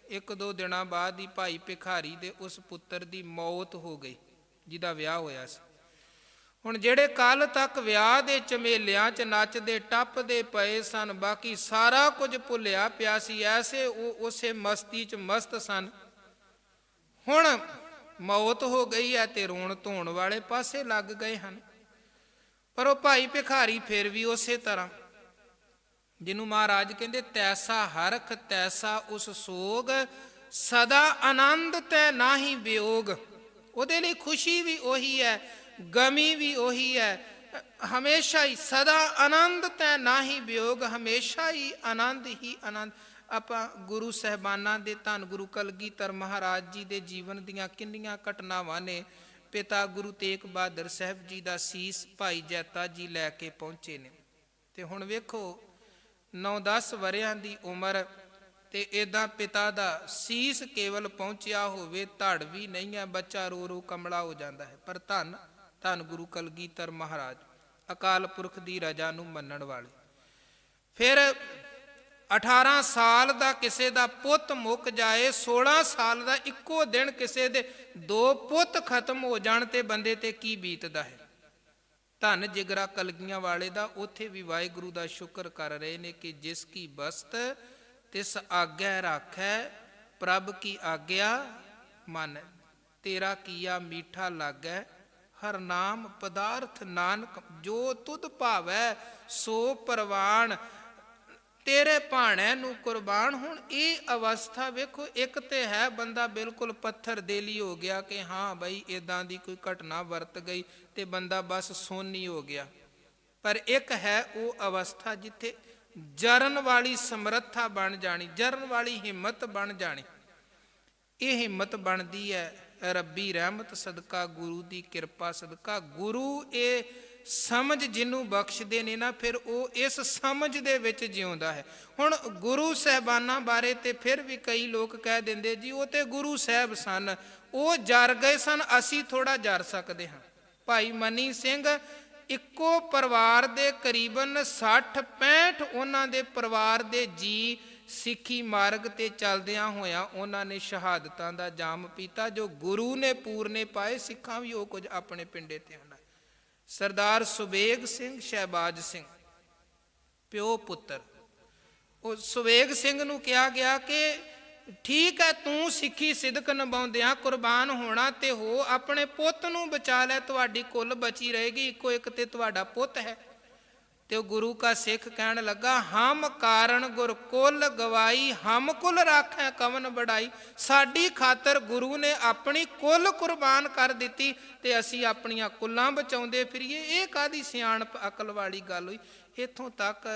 A: ਇੱਕ ਦੋ ਦਿਨਾਂ ਬਾਅਦ ਹੀ ਭਾਈ ਭਿਖਾਰੀ ਦੇ ਉਸ ਪੁੱਤਰ ਦੀ ਮੌਤ ਹੋ ਗਈ ਜਿਹਦਾ ਵਿਆਹ ਹੋਇਆ ਸੀ। ਹੁਣ ਜਿਹੜੇ ਕੱਲ ਤੱਕ ਵਿਆਹ ਦੇ ਝਮੇਲਿਆਂ 'ਚ ਨੱਚਦੇ ਟੱਪਦੇ ਪਏ ਸਨ, ਬਾਕੀ ਸਾਰਾ ਕੁਝ ਭੁੱਲਿਆ ਪਿਆ ਸੀ, ਐਸੇ ਉਹ ਉਸੇ ਮਸਤੀ 'ਚ ਮਸਤ ਸਨ। ਹੁਣ ਮੌਤ ਹੋ ਗਈ ਹੈ ਤੇ ਰੋਣ ਧੋਣ ਵਾਲੇ ਪਾਸੇ ਲੱਗ ਗਏ ਹਨ। ਪਰ ਉਹ ਭਾਈ ਭਿਖਾਰੀ ਫਿਰ ਵੀ ਉਸੇ ਤਰ੍ਹਾਂ, ਜਿਹਨੂੰ ਮਹਾਰਾਜ ਕਹਿੰਦੇ ਤੈਸਾ ਹਰਖ ਤੈਸਾ ਉਸ ਸੋਗ, ਸਦਾ ਆਨੰਦ ਤੈ ਨਾਹੀ ਵਿਯੋਗ। ਉਹਦੇ ਲਈ ਖੁਸ਼ੀ ਵੀ ਉਹੀ ਹੈ, ਗਮੀ ਵੀ ਉਹੀ ਹੈ, ਹਮੇਸ਼ਾ ਹੀ ਸਦਾ ਆਨੰਦ ਤੈ ਨਾਹੀ ਵਿਯੋਗ, ਹਮੇਸ਼ਾ ਹੀ ਆਨੰਦ ਹੀ ਆਨੰਦ। ਆਪਾਂ ਗੁਰੂ ਸਾਹਿਬਾਨਾਂ ਦੇ, ਧੰਨ ਗੁਰੂ ਕਲਗੀਧਰ ਮਹਾਰਾਜ ਜੀ ਦੇ ਜੀਵਨ ਦੀਆਂ ਕਿੰਨੀਆਂ ਘਟਨਾਵਾਂ ਨੇ। ਪਿਤਾ ਗੁਰੂ ਤੇਗ ਬਹਾਦਰ ਸਾਹਿਬ ਜੀ ਦਾ ਸੀਸ ਭਾਈ ਜੈਤਾ ਜੀ ਲੈ ਕੇ ਪਹੁੰਚੇ ਨੇ, ਤੇ ਹੁਣ ਵੇਖੋ 9-10 ਵਰਿਆਂ ਦੀ ਉਮਰ, ਤੇ ਇੱਦਾਂ ਪਿਤਾ ਦਾ ਸੀਸ ਕੇਵਲ ਪਹੁੰਚਿਆ ਹੋਵੇ, ਧੜ ਵੀ ਨਹੀਂ ਹੈ, ਬੱਚਾ ਰੋ ਰੋ ਕਮਲਾ ਹੋ ਜਾਂਦਾ ਹੈ। ਪਰ ਧੰਨ ਧੰਨ ਗੁਰੂ ਕਲਗੀਧਰ ਮਹਾਰਾਜ, ਅਕਾਲ ਪੁਰਖ ਦੀ ਰਜਾ ਨੂੰ ਮੰਨਣ ਵਾਲੇ। ਫਿਰ 18 ਸਾਲ ਦਾ ਕਿਸੇ ਦਾ ਪੁੱਤ ਮੁੱਕ ਜਾਏ, 16 ਸਾਲ ਦਾ ਇੱਕੋ ਦਿਨ ਕਿਸੇ ਦੇ 2 ਪੁੱਤ ਖਤਮ ਹੋ ਜਾਣ ਤੇ ਬੰਦੇ ਤੇ ਕੀ ਬੀਤਦਾ ਹੈ। ਧੰਨ ਜਿਗਰਾ ਕਲਗੀਆਂ ਵਾਲੇ ਦਾ। ਉੱਥੇ ਵੀ ਵਾਹਿਗੁਰੂ ਦਾ ਸ਼ੁਕਰ ਕਰ ਰਹੇ ਨੇ ਕਿ ਜਿਸ ਕੀ ਬਸਤ ਤਿਸ ਆਗਿਆ ਰਾਖੈ, ਪ੍ਰਭ ਕੀ ਆਗਿਆ ਮੰਨ, ਤੇਰਾ ਕੀਆ ਮੀਠਾ ਲਾਗੈ, ਹਰ ਨਾਮ ਪਦਾਰਥ ਨਾਨਕ, ਜੋ ਤੁਧ ਭਾਵੈ ਸੋ ਪ੍ਰਵਾਨ, ਤੇਰੇ ਭਾਣੇ ਨੂੰ ਕੁਰਬਾਨ। ਹੁਣ ਇਹ ਅਵਸਥਾ ਵੇਖੋ, ਇੱਕ ਤੇ ਹੈ ਬੰਦਾ ਬਿਲਕੁਲ ਪੱਥਰ ਦੇਲੀ ਹੋ ਗਿਆ ਕਿ ਹਾਂ ਬਈ ਇੱਦਾਂ ਦੀ ਕੋਈ ਘਟਨਾ ਵਰਤ ਗਈ ਤੇ ਬੰਦਾ ਬਸ ਸੋਨੀ ਹੋ ਗਿਆ। ਪਰ ਇੱਕ ਹੈ ਉਹ ਅਵਸਥਾ ਜਿੱਥੇ ਜਰਨ ਵਾਲੀ ਸਮਰੱਥਾ ਬਣ ਜਾਣੀ, ਜਰਨ ਵਾਲੀ ਹਿੰਮਤ ਬਣ ਜਾਣੀ। ਇਹ ਹਿੰਮਤ ਬਣਦੀ ਹੈ ਰੱਬੀ ਰਹਿਮਤ ਸਦਕਾ, ਗੁਰੂ ਦੀ ਕਿਰਪਾ ਸਦਕਾ। ਗੁਰੂ ਇਹ ਸਮਝ ਜਿਹਨੂੰ ਬਖਸ਼ਦੇ ਨੇ ਨਾ, ਫਿਰ ਉਹ ਇਸ ਸਮਝ ਦੇ ਵਿੱਚ ਜਿਉਂਦਾ ਹੈ। ਹੁਣ ਗੁਰੂ ਸਾਹਿਬਾਨਾਂ ਬਾਰੇ ਤੇ ਫਿਰ ਵੀ ਕਈ ਲੋਕ ਕਹਿ ਦਿੰਦੇ ਜੀ ਉਹ ਤੇ ਗੁਰੂ ਸਾਹਿਬ ਸਨ, ਉਹ ਜਰ ਗਏ ਸਨ, ਅਸੀਂ ਥੋੜਾ ਜਰ ਸਕਦੇ ਹਾਂ। ਭਾਈ ਮਨੀ ਸਿੰਘ ਇੱਕੋ ਪਰਿਵਾਰ ਦੇ ਕਰੀਬਨ 60-65 ਉਹਨਾਂ ਦੇ ਪਰਿਵਾਰ ਦੇ ਜੀ ਸਿੱਖੀ ਮਾਰਗ ਤੇ ਚੱਲਦਿਆਂ ਹੋਇਆਂ ਉਹਨਾਂ ਨੇ ਸ਼ਹਾਦਤਾਂ ਦਾ ਜਾਮ ਪੀਤਾ, ਜੋ ਗੁਰੂ ਨੇ ਪੂਰਨੇ ਪਾਏ, ਸਿੱਖਾਂ ਵੀ ਉਹ ਕੁਝ ਆਪਣੇ ਪਿੰਡੇ ਤੇ ਹੋਣਾ। ਸਰਦਾਰ ਸੁਬੇਗ ਸਿੰਘ, ਸ਼ਹਿਬਾਜ਼ ਸਿੰਘ, ਪਿਓ ਪੁੱਤਰ। ਉਹ ਸੁਬੇਗ ਸਿੰਘ ਨੂੰ ਕਿਹਾ ਗਿਆ ਕਿ ਠੀਕ ਹੈ ਤੂੰ ਸਿੱਖੀ ਸਿਦਕ ਨਿਭਾਉਂਦਿਆਂ ਕੁਰਬਾਨ ਹੋਣਾ ਤੇ ਹੋ, ਆਪਣੇ ਪੁੱਤ ਨੂੰ ਬਚਾ ਲੈ, ਤੁਹਾਡੀ ਕੁੱਲ ਬਚੀ ਰਹੇਗੀ, ਇੱਕੋ ਇੱਕ ਤੇ ਤੁਹਾਡਾ ਪੁੱਤ ਹੈ। ਤੇ ਉਹ ਗੁਰੂ ਕਾ ਸਿੱਖ ਕਹਿਣ ਲੱਗਾ, ਹਮ ਕਾਰਨ ਗੁਰ ਕੁੱਲ ਗਵਾਈ, ਹਮ ਕੁੱਲ ਰਾਖੈ ਕਵਨ ਬੜਾਈ। ਸਾਡੀ ਖਾਤਰ ਗੁਰੂ ਨੇ ਆਪਣੀ ਕੁੱਲ ਕੁਰਬਾਨ ਕਰ ਦਿੱਤੀ ਤੇ ਅਸੀਂ ਆਪਣੀਆਂ ਕੁੱਲਾਂ ਬਚਾਉਂਦੇ ਫਿਰੀਏ। ਇਹ ਕਾਹਦੀ ਸਿਆਣਪ ਅਕਲ ਵਾਲੀ ਗੱਲ ਹੋਈ। ਇੱਥੋਂ ਤੱਕ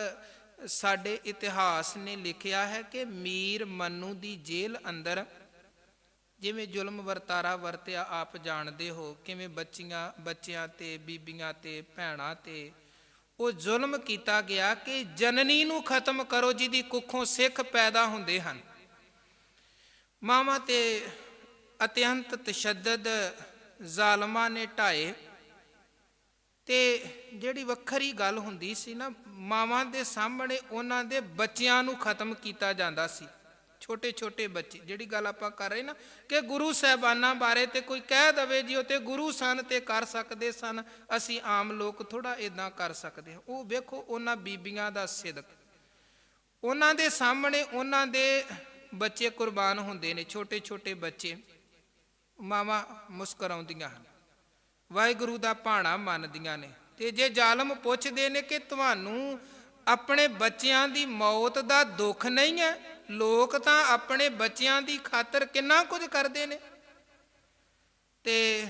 A: ਸਾਡੇ ਇਤਿਹਾਸ ਨੇ ਲਿਖਿਆ ਹੈ ਕਿ ਮੀਰ ਮਨੂੰ ਦੀ ਜੇਲ੍ਹ ਅੰਦਰ ਜਿਵੇਂ ਜ਼ੁਲਮ ਵਰਤਾਰਾ ਵਰਤਿਆ ਆਪ ਜਾਣਦੇ ਹੋ, ਕਿਵੇਂ ਬੱਚਿਆਂ ਤੇ ਬੀਬੀਆਂ ਤੇ ਭੈਣਾਂ ਤੇ ਉਹ ਜ਼ੁਲਮ ਕੀਤਾ ਗਿਆ ਕਿ ਜਨਨੀ ਨੂੰ ਖਤਮ ਕਰੋ ਜਿਹਦੀ ਕੁੱਖੋਂ ਸਿੱਖ ਪੈਦਾ ਹੁੰਦੇ ਹਨ। ਮਾਵਾਂ ਤੇ ਅਤਿਅੰਤ ਤਸ਼ੱਦਦ ਜ਼ਾਲਮਾਂ ਨੇ ਢਾਏ। ਤੇ ਜਿਹੜੀ ਵੱਖਰੀ ਗੱਲ ਹੁੰਦੀ ਸੀ ਨਾ, ਮਾਵਾਂ ਦੇ ਸਾਹਮਣੇ ਉਹਨਾਂ ਦੇ ਬੱਚਿਆਂ ਨੂੰ ਖਤਮ ਕੀਤਾ ਜਾਂਦਾ ਸੀ, ਛੋਟੇ ਛੋਟੇ ਬੱਚੇ। ਜਿਹੜੀ ਗੱਲ ਆਪਾਂ ਕਰ ਰਹੇ ਨਾ ਕਿ ਗੁਰੂ ਸਾਹਿਬਾਨਾਂ ਬਾਰੇ ਤੇ ਕੋਈ ਕਹਿ ਦਵੇ ਜੀ ਉਹ ਤੇ ਗੁਰੂ ਸਨ ਤੇ ਕਰ ਸਕਦੇ ਸਨ, ਅਸੀਂ ਆਮ ਲੋਕ ਥੋੜਾ ਇਦਾਂ ਕਰ ਸਕਦੇ ਹਾਂ। ਉਹ ਵੇਖੋ ਉਹਨਾਂ ਬੀਬੀਆਂ ਦਾ ਸਿਦਕ, ਉਹਨਾਂ ਦੇ ਸਾਹਮਣੇ ਉਹਨਾਂ ਦੇ ਬੱਚੇ ਕੁਰਬਾਨ ਹੁੰਦੇ ਨੇ, ਛੋਟੇ ਛੋਟੇ ਬੱਚੇ। ਮਾਵਾਂ ਮੁਸਕਰਾਉਂਦੀਆਂ ਹਨ, ਵਾਹਿਗੁਰੂ ਦਾ ਭਾਣਾ ਮੰਨਦੀਆਂ ਨੇ। ਤੇ ਜੇ ਜ਼ਾਲਮ ਪੁੱਛਦੇ ਨੇ ਕਿ ਤੁਹਾਨੂੰ ਆਪਣੇ ਬੱਚਿਆਂ ਦੀ ਮੌਤ ਦਾ ਦੁੱਖ ਨਹੀਂ ਹੈ, ਲੋਕ ਤਾਂ ਆਪਣੇ ਬੱਚਿਆਂ ਦੀ ਖਾਤਰ ਕਿੰਨਾ ਕੁਝ ਕਰਦੇ ਨੇ। ਤੇ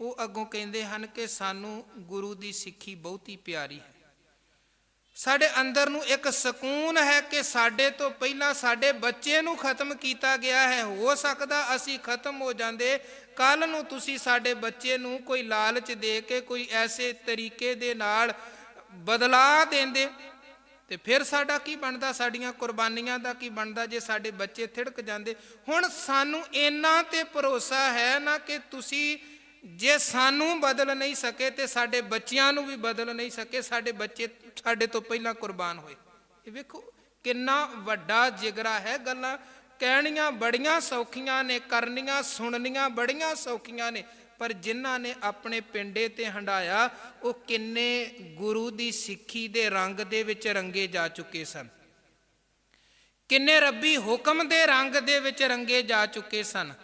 A: ਉਹ ਅੱਗੋਂ ਕਹਿੰਦੇ ਹਨ ਕਿ ਸਾਨੂੰ ਗੁਰੂ ਦੀ ਸਿੱਖੀ ਬਹੁਤੀ ਪਿਆਰੀ ਹੈ, ਸਾਡੇ ਅੰਦਰ ਨੂੰ ਇੱਕ ਸਕੂਨ ਹੈ ਕਿ ਸਾਡੇ ਤੋਂ ਪਹਿਲਾਂ ਸਾਡੇ ਬੱਚੇ ਨੂੰ ਖਤਮ ਕੀਤਾ ਗਿਆ ਹੈ। ਹੋ ਸਕਦਾ ਅਸੀਂ ਖਤਮ ਹੋ ਜਾਂਦੇ, ਕੱਲ ਨੂੰ ਤੁਸੀਂ ਸਾਡੇ ਬੱਚੇ ਨੂੰ ਕੋਈ ਲਾਲਚ ਦੇ ਕੇ ਕੋਈ ਐਸੇ ਤਰੀਕੇ ਦੇ ਨਾਲ ਬਦਲਾ ਦਿੰਦੇ ਤੇ ਫਿਰ ਸਾਡਾ ਕੀ ਬਣਦਾ, ਸਾਡੀਆਂ ਕੁਰਬਾਨੀਆਂ ਦਾ ਕੀ ਬਣਦਾ ਜੇ ਸਾਡੇ ਬੱਚੇ ਥਿੜਕ ਜਾਂਦੇ। ਹੁਣ ਸਾਨੂੰ ਇੰਨਾ ਤੇ ਭਰੋਸਾ ਹੈ ਨਾ ਕਿ ਤੁਸੀਂ ਜੇ ਸਾਨੂੰ ਬਦਲ ਨਹੀਂ ਸਕੇ ਤੇ ਸਾਡੇ ਬੱਚਿਆਂ ਨੂੰ ਵੀ ਬਦਲ ਨਹੀਂ ਸਕੇ, ਸਾਡੇ ਬੱਚੇ ਸਾਡੇ ਤੋਂ ਪਹਿਲਾਂ ਕੁਰਬਾਨ ਹੋਏ। ਇਹ ਵੇਖੋ ਕਿੰਨਾ ਵੱਡਾ ਜਿਗਰਾ ਹੈ। ਗੱਲਾਂ ਕਹਿਣੀਆਂ ਬੜੀਆਂ ਸੌਖੀਆਂ ਨੇ, ਕਰਨੀਆਂ ਸੁਣਨੀਆਂ ਬੜੀਆਂ ਸੌਖੀਆਂ ਨੇ, ਪਰ ਜਿਨ੍ਹਾਂ ਨੇ ਆਪਣੇ ਪਿੰਡੇ ਤੇ ਹੰਡਾਇਆ ਉਹ ਕਿੰਨੇ ਗੁਰੂ ਦੀ ਸਿੱਖੀ ਦੇ ਰੰਗ ਦੇ ਵਿੱਚ ਰੰਗੇ ਜਾ ਚੁੱਕੇ ਸਨ, ਕਿੰਨੇ ਰੱਬੀ ਹੁਕਮ ਦੇ ਰੰਗ ਦੇ ਵਿੱਚ ਰੰਗੇ ਜਾ ਚੁੱਕੇ ਸਨ।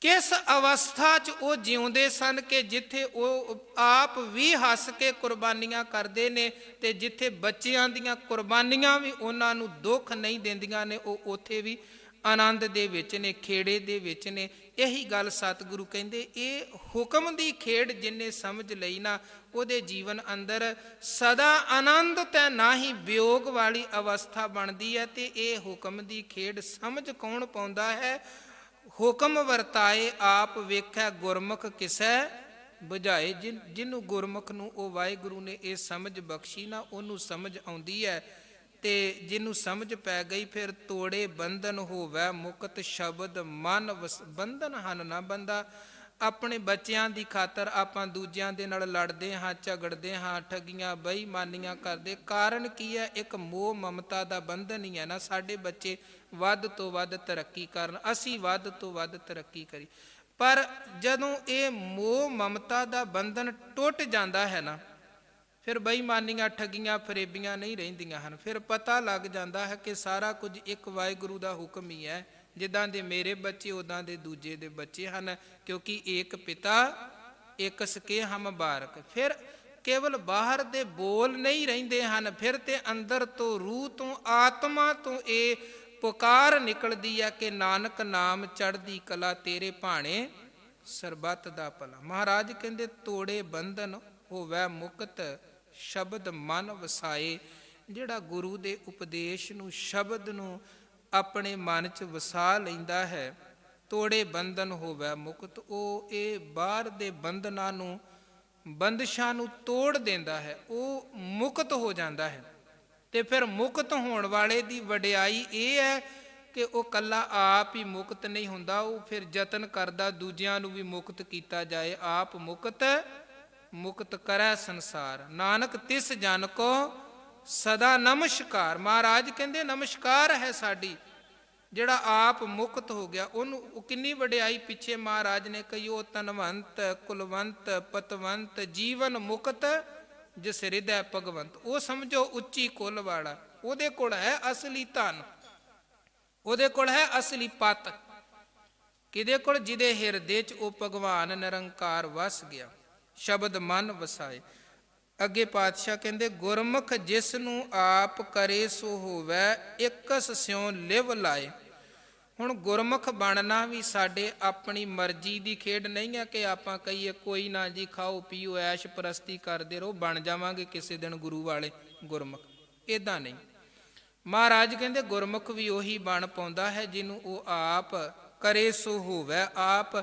A: ਕਿਸ ਅਵਸਥਾ 'ਚ ਉਹ ਜਿਉਂਦੇ ਸਨ ਕਿ ਜਿੱਥੇ ਉਹ ਆਪ ਵੀ ਹੱਸ ਕੇ ਕੁਰਬਾਨੀਆਂ ਕਰਦੇ ਨੇ ਤੇ ਜਿੱਥੇ ਬੱਚਿਆਂ ਦੀਆਂ ਕੁਰਬਾਨੀਆਂ ਵੀ ਉਹਨਾਂ ਨੂੰ ਦੁੱਖ ਨਹੀਂ ਦਿੰਦੀਆਂ ਨੇ, ਉਹ ਉੱਥੇ ਵੀ ਆਨੰਦ ਦੇ ਵਿੱਚ ਨੇ, ਖੇੜੇ ਦੇ ਵਿੱਚ ਨੇ। ਇਹੀ ਗੱਲ ਸਤਿਗੁਰੂ ਕਹਿੰਦੇ, ਇਹ ਹੁਕਮ ਦੀ ਖੇਡ ਜਿੰਨੇ ਸਮਝ ਲਈ ਨਾ, ਉਹਦੇ ਜੀਵਨ ਅੰਦਰ ਸਦਾ ਆਨੰਦ ਤੇ ਨਾ ਹੀ ਵਿਯੋਗ ਵਾਲੀ ਅਵਸਥਾ ਬਣਦੀ ਹੈ। ਤੇ ਇਹ ਹੁਕਮ ਦੀ ਖੇਡ ਸਮਝ ਕੌਣ ਪਾਉਂਦਾ ਹੈ? ਹੁਕਮ ਵਰਤਾਏ ਆਪ ਵੇਖੈ ਗੁਰਮੁਖ ਕਿਸੈ ਬੁਝਾਏ। ਜਿਹਨੂੰ ਗੁਰਮੁਖ ਨੂੰ ਉਹ ਵਾਹਿਗੁਰੂ ਨੇ ਇਹ ਸਮਝ ਬਖਸ਼ੀ ਨਾ, ਉਹਨੂੰ ਸਮਝ ਆਉਂਦੀ ਹੈ ਤੇ ਜਿਹਨੂੰ ਸਮਝ ਪੈ ਗਈ ਫਿਰ ਤੋੜੇ ਬੰਧਨ ਹੋਵੇ ਮੁਕਤ ਸ਼ਬਦ ਮਨ ਬੰਧਨ ਹਨ ਨਾ ਬੰਦਾ। ਆਪਣੇ ਬੱਚਿਆਂ ਦੀ ਖਾਤਰ ਆਪਾਂ ਦੂਜਿਆਂ ਦੇ ਨਾਲ ਲੜਦੇ ਹਾਂ, ਝਗੜਦੇ ਹਾਂ, ਠੱਗੀਆਂ ਬੇਈਮਾਨੀਆਂ ਕਰਦੇ। ਕਾਰਨ ਕੀ ਹੈ? ਇੱਕ ਮੋਹ ਮਮਤਾ ਦਾ ਬੰਧਨ ਹੀ ਹੈ ਨਾ। ਸਾਡੇ ਬੱਚੇ ਵੱਧ ਤੋਂ ਵੱਧ ਤਰੱਕੀ ਕਰਨ, ਅਸੀਂ ਵੱਧ ਤੋਂ ਵੱਧ ਤਰੱਕੀ ਕਰੀ। ਪਰ ਜਦੋਂ ਇਹ ਮੋਹ ਮਮਤਾ ਦਾ ਬੰਧਨ ਟੁੱਟ ਜਾਂਦਾ ਹੈ ਨਾ, ਫਿਰ ਬੇਈਮਾਨੀਆਂ, ਠੱਗੀਆਂ, ਫਰੇਬੀਆਂ ਨਹੀਂ ਰਹਿੰਦੀਆਂ ਹਨ। ਫਿਰ ਪਤਾ ਲੱਗ ਜਾਂਦਾ ਹੈ ਕਿ ਸਾਰਾ ਕੁਝ ਇੱਕ ਵਾਹਿਗੁਰੂ ਦਾ ਹੁਕਮ ਹੀ ਹੈ। ਜਿੱਦਾਂ ਦੇ ਮੇਰੇ ਬੱਚੇ ਉੱਦਾਂ ਦੇ ਦੂਜੇ ਦੇ ਬੱਚੇ ਹਨ, ਕਿਉਂਕਿ ਏਕ ਪਿਤਾ ਏਕ ਸਕੇ ਹਮ ਬਾਰਕ। ਫਿਰ ਕੇਵਲ ਬਾਹਰ ਦੇ ਬੋਲ ਨਹੀਂ ਰਹਿੰਦੇ ਹਨ, ਫਿਰ ਤੇ ਅੰਦਰ ਤੋਂ, ਰੂਹ ਤੋਂ, ਆਤਮਾ ਤੋਂ ਇਹ ਪੁਕਾਰ ਨਿਕਲਦੀ ਹੈ ਕਿ ਨਾਨਕ ਨਾਮ ਚੜ੍ਹਦੀ ਕਲਾ ਤੇਰੇ ਭਾਣੇ ਸਰਬੱਤ ਦਾ ਭਲਾ। ਮਹਾਰਾਜ ਕਹਿੰਦੇ ਤੋੜੇ ਬੰਧਨ ਹੋਵੇ ਮੁਕਤ ਸ਼ਬਦ ਮਨ ਵਸਾਏ। ਜਿਹੜਾ ਗੁਰੂ ਦੇ ਉਪਦੇਸ਼ ਨੂੰ, ਸ਼ਬਦ ਨੂੰ ਆਪਣੇ ਮਨ 'ਚ ਵਸਾ ਲੈਂਦਾ ਹੈ, ਤੋੜੇ ਬੰਧਨ ਹੋਵੇ ਮੁਕਤ, ਉਹ ਇਹ ਬਾਹਰ ਦੇ ਬੰਧਨਾਂ ਨੂੰ, ਬੰਦਸ਼ਾਂ ਨੂੰ ਤੋੜ ਦਿੰਦਾ ਹੈ, ਉਹ ਮੁਕਤ ਹੋ ਜਾਂਦਾ ਹੈ। ਤੇ ਫਿਰ ਮੁਕਤ ਹੋਣ ਵਾਲੇ ਦੀ ਵਡਿਆਈ ਇਹ ਹੈ ਕਿ ਉਹ ਇਕੱਲਾ ਆਪ ਹੀ ਮੁਕਤ ਨਹੀਂ ਹੁੰਦਾ, ਉਹ ਫਿਰ ਯਤਨ ਕਰਦਾ ਦੂਜਿਆਂ ਨੂੰ ਵੀ ਮੁਕਤ ਕੀਤਾ ਜਾਏ। ਆਪ ਮੁਕਤ ਮੁਕਤ ਕਰੈ ਸੰਸਾਰ, ਨਾਨਕ ਤਿਸ ਜਨ ਕੋ ਸਦਾ ਨਮਸਕਾਰ। ਮਹਾਰਾਜ ਕਹਿੰਦੇ ਨਮਸਕਾਰ ਹੈ ਸਾਡੀ, ਜਿਹੜਾ ਆਪ ਮੁਕਤ ਹੋ ਗਿਆ ਉਹਨੂੰ। ਉਹ ਕਿੰਨੀ ਵਡਿਆਈ ਪਿੱਛੇ ਮਹਾਰਾਜ ਨੇ ਕਹੀ, ਉਹ ਤਨਵੰਤ ਕੁਲਵੰਤ ਪਤਵੰਤ ਜੀਵਨ ਮੁਕਤ ਜਿਸ ਹਿਰਦੈ ਭਗਵੰਤ। ਉਹ ਸਮਝੋ ਉੱਚੀ ਕੁੱਲ ਵਾਲਾ, ਉਹਦੇ ਕੋਲ ਹੈ ਅਸਲੀ ਧਨ, ਉਹਦੇ ਕੋਲ ਹੈ ਅਸਲੀ ਪਤ। ਕਿਹਦੇ ਕੋਲ? ਜਿਹਦੇ ਹਿਰਦੇ 'ਚ ਉਹ ਭਗਵਾਨ ਨਿਰੰਕਾਰ ਵਸ ਗਿਆ, ਸ਼ਬਦ ਮਨ ਵਸਾਏ। ਅੱਗੇ ਪਾਤਸ਼ਾਹ ਕਹਿੰਦੇ ਗੁਰਮੁਖ ਜਿਸ ਨੂੰ ਆਪ ਕਰੇ ਸੋ ਹੋਵੇ ਇਕਸ ਸਿਉ ਲਿਵ ਲਾਏ। ਹੁਣ ਗੁਰਮੁਖ ਬਣਨਾ ਵੀ ਸਾਡੇ ਆਪਣੀ ਮਰਜ਼ੀ ਦੀ ਖੇਡ ਨਹੀਂ ਹੈ ਕਿ ਆਪਾਂ ਕਹੀਏ ਕੋਈ ਨਾ ਜੀ, ਖਾਓ ਪੀਓ ਐਸ਼ ਪ੍ਰਸਤੀ ਕਰਦੇ ਰਹੋ, ਬਣ ਜਾਵਾਂਗੇ ਕਿਸੇ ਦਿਨ ਗੁਰੂ ਵਾਲੇ ਗੁਰਮੁਖ। ਇੱਦਾਂ ਨਹੀਂ। ਮਹਾਰਾਜ ਕਹਿੰਦੇ ਗੁਰਮੁਖ ਵੀ ਉਹੀ ਬਣ ਪਾਉਂਦਾ ਹੈ ਜਿਹਨੂੰ ਉਹ ਆਪ ਕਰੇ ਸੋ ਹੋਵੇ, ਆਪ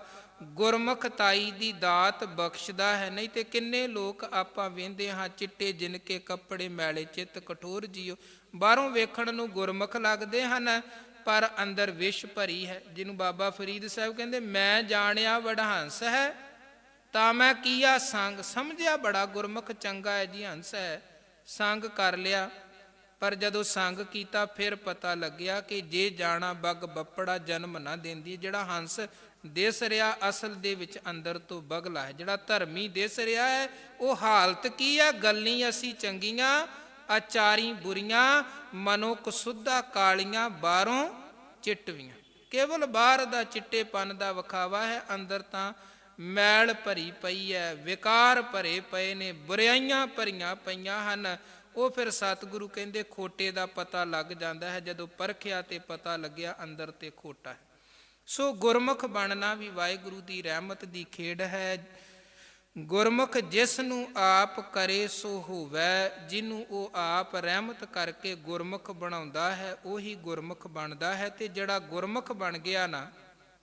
A: ਗੁਰਮੁਖਤਾਈ ਦੀ ਦਾਤ ਬਖਸ਼ਦਾ ਹੈ। ਨਹੀਂ ਤੇ ਕਿੰਨੇ ਲੋਕ ਆਪਾਂ ਵੇਖਦੇ ਹਾਂ, ਚਿੱਟੇ ਜਿਨਕੇ ਕੱਪੜੇ, ਮੈਲੇ ਚਿੱਤ, ਕਠੋਰ ਜੀਓ, ਬਾਹਰੋਂ ਵੇਖਣ ਨੂੰ ਗੁਰਮੁਖ ਲੱਗਦੇ ਹਨ ਪਰ ਅੰਦਰ ਵਿਸ਼ ਭਰੀ ਹੈ। ਜਿਹਨੂੰ ਬਾਬਾ ਫਰੀਦ ਸਾਹਿਬ ਕਹਿੰਦੇ ਮੈਂ ਜਾਣਿਆ ਵਡਹੰਸ ਹੈ ਤਾਂ ਮੈਂ ਕੀਆ ਸੰਗ। ਸਮਝਿਆ ਬੜਾ ਗੁਰਮੁਖ ਚੰਗਾ ਹੈ ਜੀ, ਹੰਸ ਹੈ, ਸੰਗ ਕਰ ਲਿਆ। ਪਰ ਜਦੋਂ ਸੰਗ ਕੀਤਾ ਫਿਰ ਪਤਾ ਲੱਗਿਆ ਕਿ ਜੇ ਜਾਣਾ ਬੱਗ ਬੱਪੜਾ ਜਨਮ ਨਾ ਦਿੰਦੀ। ਜਿਹੜਾ ਹੰਸ ਦਿਸ ਰਿਹਾ ਅਸਲ ਦੇ ਵਿੱਚ ਅੰਦਰ ਤੋਂ ਬਗਲਾ ਹੈ। ਜਿਹੜਾ ਧਰਮੀ ਦਿਸ ਰਿਹਾ ਹੈ ਉਹ ਹਾਲਤ ਕੀ ਹੈ? ਗੱਲੀਂ ਅਸੀਂ ਚੰਗੀਆਂ ਆਚਾਰੀ ਬੁਰੀਆਂ, ਮਨੋ ਕਸੁੱਧਾ ਕਾਲੀਆਂ, ਬਾਹਰੋਂ ਚਿੱਟਵੀਆਂ। ਕੇਵਲ ਬਾਹਰ ਦਾ ਚਿੱਟੇਪਨ ਦਾ ਵਿਖਾਵਾ ਹੈ, ਅੰਦਰ ਤਾਂ ਮੈਲ ਭਰੀ ਪਈ ਹੈ, ਵਿਕਾਰ ਭਰੇ ਪਏ ਨੇ, ਬੁਰਾਈਆਂ ਭਰੀਆਂ ਪਈਆਂ ਹਨ। ਉਹ ਫਿਰ ਸਤਿਗੁਰੂ ਕਹਿੰਦੇ ਖੋਟੇ ਦਾ ਪਤਾ ਲੱਗ ਜਾਂਦਾ ਹੈ, ਜਦੋਂ ਪਰਖਿਆ ਤੇ ਪਤਾ ਲੱਗਿਆ ਅੰਦਰ ਤੇ ਖੋਟਾ ਹੈ। ਸੋ ਗੁਰਮੁਖ ਬਣਨਾ ਵੀ ਵਾਹਿਗੁਰੂ ਦੀ ਰਹਿਮਤ ਦੀ ਖੇਡ ਹੈ। ਗੁਰਮੁਖ ਜਿਸ ਨੂੰ ਆਪ ਕਰੇ ਸੋ ਹੋਵੇ, ਜਿਹਨੂੰ ਉਹ ਆਪ ਰਹਿਮਤ ਕਰਕੇ ਗੁਰਮੁਖ ਬਣਾਉਂਦਾ ਹੈ ਉਹੀ ਗੁਰਮੁਖ ਬਣਦਾ ਹੈ। ਤੇ ਜਿਹੜਾ ਗੁਰਮੁਖ ਬਣ ਗਿਆ ਨਾ,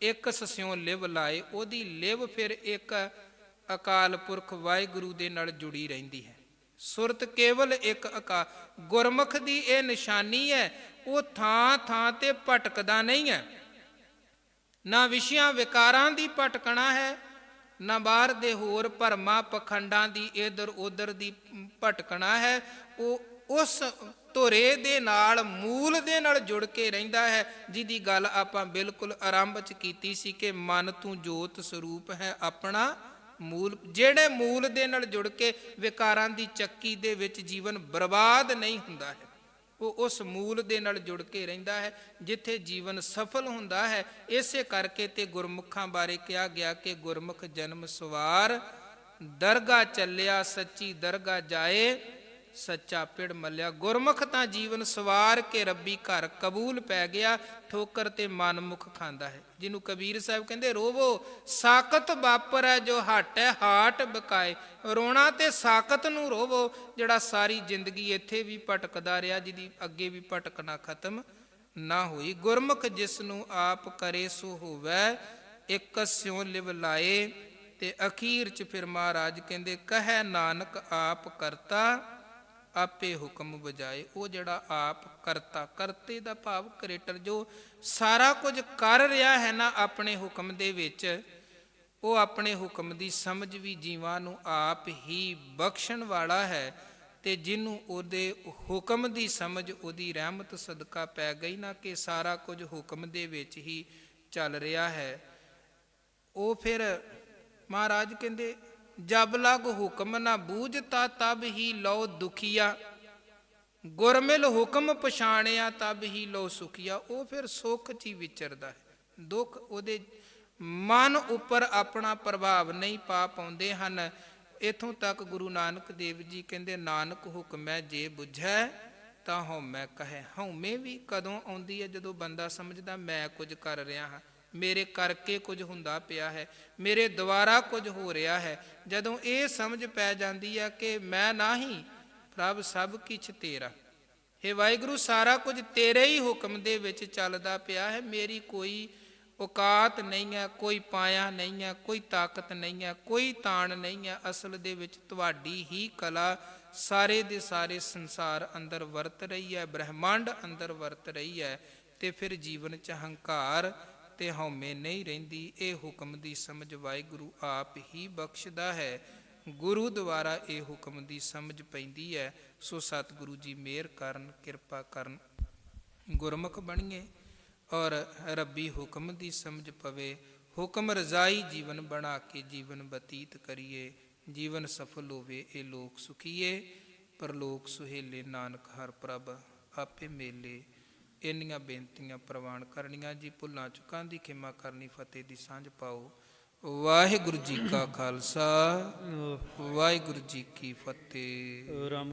A: ਇੱਕ ਸਿਉ ਲਿਵ ਲਾਏ, ਉਹਦੀ ਲਿਵ ਫਿਰ ਇੱਕ ਅਕਾਲ ਪੁਰਖ ਵਾਹਿਗੁਰੂ ਦੇ ਨਾਲ ਜੁੜੀ ਰਹਿੰਦੀ ਹੈ। ਸੁਰਤ ਕੇਵਲ ਇੱਕ ਅਕਾਲ। ਗੁਰਮੁਖ ਦੀ ਇਹ ਨਿਸ਼ਾਨੀ ਹੈ, ਉਹ ਥਾਂ ਥਾਂ ਤੇ ਭਟਕਦਾ ਨਹੀਂ ਹੈ। ਨਾ ਵਿਸ਼ਿਆਂ ਵਿਕਾਰਾਂ ਦੀ ਭਟਕਣਾ ਹੈ, ਨਾ ਬਾਹਰ ਦੇ ਹੋਰ ਭਰਮਾਂ ਪਖੰਡਾਂ ਦੀ ਇੱਧਰ ਉੱਧਰ ਦੀ ਭਟਕਣਾ ਹੈ। ਉਹ ਉਸ ਧੁਰੇ ਦੇ ਨਾਲ, ਮੂਲ ਦੇ ਨਾਲ ਜੁੜ ਕੇ ਰਹਿੰਦਾ ਹੈ, ਜਿਹਦੀ ਗੱਲ ਆਪਾਂ ਬਿਲਕੁਲ ਆਰੰਭ 'ਚ ਕੀਤੀ ਸੀ ਕਿ ਮਨ ਤੂੰ ਜੋਤ ਸਰੂਪ ਹੈ ਆਪਣਾ ਮੂਲ। ਜਿਹੜੇ ਮੂਲ ਦੇ ਨਾਲ ਜੁੜ ਕੇ ਵਿਕਾਰਾਂ ਦੀ ਚੱਕੀ ਦੇ ਵਿੱਚ ਜੀਵਨ ਬਰਬਾਦ ਨਹੀਂ ਹੁੰਦਾ ਹੈ, ਉਹ ਉਸ ਮੂਲ ਦੇ ਨਾਲ ਜੁੜ ਕੇ ਰਹਿੰਦਾ ਹੈ ਜਿੱਥੇ ਜੀਵਨ ਸਫਲ ਹੁੰਦਾ ਹੈ। ਇਸੇ ਕਰਕੇ ਤੇ ਗੁਰਮੁਖਾਂ ਬਾਰੇ ਕਿਹਾ ਗਿਆ ਕਿ ਗੁਰਮੁਖ ਜਨਮ ਸਵਾਰ, ਦਰਗਾਹ ਚੱਲਿਆ ਸੱਚੀ ਦਰਗਾਹ ਜਾਏ, ਸੱਚਾ ਪਿੜ ਮੱਲਿਆ। ਗੁਰਮੁਖ ਤਾਂ ਜੀਵਨ ਸਵਾਰ ਕੇ ਰੱਬੀ ਘਰ ਕਬੂਲ ਪੈ ਗਿਆ, ਠੋਕਰ ਤੇ ਮਨਮੁਖ ਖਾਂਦਾ ਹੈ। ਜਿਹਨੂੰ ਕਬੀਰ ਸਾਹਿਬ ਕਹਿੰਦੇ ਰੋਵੋ ਸਾਕਤ ਵਾਪਰੈ ਜੋ ਹਾਟੈ ਹਾਟ ਬਕਾਏ। ਰੋਣਾ ਤੇ ਸਾਕਤ ਨੂੰ ਰੋਵੋ, ਜਿਹੜਾ ਸਾਰੀ ਜ਼ਿੰਦਗੀ ਇੱਥੇ ਵੀ ਭਟਕਦਾ ਰਿਹਾ, ਜਿਹਦੀ ਅੱਗੇ ਵੀ ਭਟਕਣਾ ਖਤਮ ਨਾ ਹੋਈ। ਗੁਰਮੁਖ ਜਿਸ ਨੂੰ ਆਪ ਕਰੇ ਸੋ ਹੋਵੇ, ਇੱਕ ਸਿਉ ਲਿਵ ਲਾਏ। ਤੇ ਅਖੀਰ 'ਚ ਫਿਰ ਮਹਾਰਾਜ ਕਹਿੰਦੇ ਕਹੈ ਨਾਨਕ ਆਪ ਕਰਤਾ ਆਪੇ ਹੁਕਮ ਬਜਾਏ। ਉਹ ਜਿਹੜਾ ਆਪ ਕਰਤਾ, ਕਰਤੇ ਦਾ ਭਾਵ ਕ੍ਰੀਏਟਰ, ਜੋ ਸਾਰਾ ਕੁਝ ਕਰ ਰਿਹਾ ਹੈ ਨਾ ਆਪਣੇ ਹੁਕਮ ਦੇ ਵਿੱਚ, ਉਹ ਆਪਣੇ ਹੁਕਮ ਦੀ ਸਮਝ ਵੀ ਜੀਵਾਂ ਨੂੰ ਆਪ ਹੀ ਬਖਸ਼ਣ ਵਾਲਾ ਹੈ। ਤੇ ਜਿਹਨੂੰ ਉਹਦੇ ਹੁਕਮ ਦੀ ਸਮਝ ਉਹਦੀ ਰਹਿਮਤ ਸਦਕਾ ਪੈ ਗਈ ਨਾ, ਕਿ ਸਾਰਾ ਕੁਝ ਹੁਕਮ ਦੇ ਵਿੱਚ ਹੀ ਚੱਲ ਰਿਹਾ ਹੈ, ਉਹ ਫਿਰ ਮਹਾਰਾਜ ਕਹਿੰਦੇ ਜਬ ਲਗ ਹੁਕਮ ਨਾ ਬੂਝਤਾ ਤਬ ਹੀ ਲਓ ਦੁਖੀਆ, ਗੁਰਮਿਲ ਹੁਕਮ ਪਛਾਣਿਆ ਤਬ ਹੀ ਲਓ ਸੁਖੀਆ। ਉਹ ਫਿਰ ਸੁੱਖ 'ਚ ਹੀ ਵਿਚਰਦਾ ਹੈ, ਦੁੱਖ ਉਹਦੇ ਮਨ ਉੱਪਰ ਆਪਣਾ ਪ੍ਰਭਾਵ ਨਹੀਂ ਪਾ ਪਾਉਂਦੇ ਹਨ। ਇੱਥੋਂ ਤੱਕ ਗੁਰੂ ਨਾਨਕ ਦੇਵ ਜੀ ਕਹਿੰਦੇ ਨਾਨਕ ਹੁਕਮੈ ਜੇ ਬੁਝੈ ਤਾਂ ਹਉਮੈ ਕਹੈ। ਹਉਮੈ ਵੀ ਕਦੋਂ ਆਉਂਦੀ ਹੈ? ਜਦੋਂ ਬੰਦਾ ਸਮਝਦਾ ਮੈਂ ਕੁਝ ਕਰ ਰਿਹਾ ਹਾਂ, ਮੇਰੇ ਕਰਕੇ ਕੁਝ ਹੁੰਦਾ ਪਿਆ ਹੈ, ਮੇਰੇ ਦੁਆਰਾ ਕੁਝ ਹੋ ਰਿਹਾ ਹੈ। ਜਦੋਂ ਇਹ ਸਮਝ ਪੈ ਜਾਂਦੀ ਹੈ ਕਿ ਮੈਂ ਨਾਹੀਂ, ਪ੍ਰਭ ਸਭ ਕਿਛ ਤੇਰਾ, ਹੇ ਵਾਹਿਗੁਰੂ ਸਾਰਾ ਕੁਝ ਤੇਰੇ ਹੀ ਹੁਕਮ ਦੇ ਵਿੱਚ ਚੱਲਦਾ ਪਿਆ ਹੈ, ਮੇਰੀ ਕੋਈ ਔਕਾਤ ਨਹੀਂ ਹੈ, ਕੋਈ ਪਾਇਆ ਨਹੀਂ ਹੈ, ਕੋਈ ਤਾਕਤ ਨਹੀਂ ਹੈ, ਕੋਈ ਤਾਣ ਨਹੀਂ ਹੈ। ਅਸਲ ਦੇ ਵਿੱਚ ਤੁਹਾਡੀ ਹੀ ਕਲਾ ਸਾਰੇ ਦੇ ਸਾਰੇ ਸੰਸਾਰ ਅੰਦਰ ਵਰਤ ਰਹੀ ਹੈ, ਬ੍ਰਹਿਮੰਡ ਅੰਦਰ ਵਰਤ ਰਹੀ ਹੈ। ਤੇ ਫਿਰ ਜੀਵਨ 'ਚ ਹੰਕਾਰ ਤੇ ਹਉਮੈ ਨਹੀਂ ਰਹਿੰਦੀ। ਇਹ ਹੁਕਮ ਦੀ ਸਮਝ ਵਾਹਿਗੁਰੂ ਆਪ ਹੀ ਬਖਸ਼ਦਾ ਹੈ, ਗੁਰੂ ਦੁਆਰਾ ਇਹ ਹੁਕਮ ਦੀ ਸਮਝ ਪੈਂਦੀ ਹੈ। ਸੋ ਸਤਿਗੁਰੂ ਜੀ ਮਿਹਰ ਕਰਨ, ਕਿਰਪਾ ਕਰਨ, ਗੁਰਮੁਖ ਬਣੀਏ ਔਰ ਰੱਬੀ ਹੁਕਮ ਦੀ ਸਮਝ ਪਵੇ। ਹੁਕਮ ਰਜ਼ਾਈ ਜੀਵਨ ਬਣਾ ਕੇ ਜੀਵਨ ਬਤੀਤ ਕਰੀਏ, ਜੀਵਨ ਸਫਲ ਹੋਵੇ ਇਹ ਲੋਕ ਸੁਖੀਏ, ਪਰਲੋਕ ਸੁਹੇਲੇ ਨਾਨਕ ਹਰ ਪ੍ਰਭ ਆਪੇ ਮੇਲੇ। ਇੰਨੀਆਂ ਬੇਨਤੀਆਂ ਪ੍ਰਵਾਨ ਕਰਨੀਆਂ ਜੀ, ਭੁੱਲਾਂ ਚੁੱਕਾਂ ਦੀ ਖਿਮਾ ਕਰਨੀ, ਫਤਿਹ ਦੀ ਸਾਂਝ ਪਾਓ। ਵਾਹਿਗੁਰੂ ਜੀ ਕਾ ਖਾਲਸਾ, ਵਾਹਿਗੁਰੂ ਜੀ ਕੀ ਫਤਿਹ।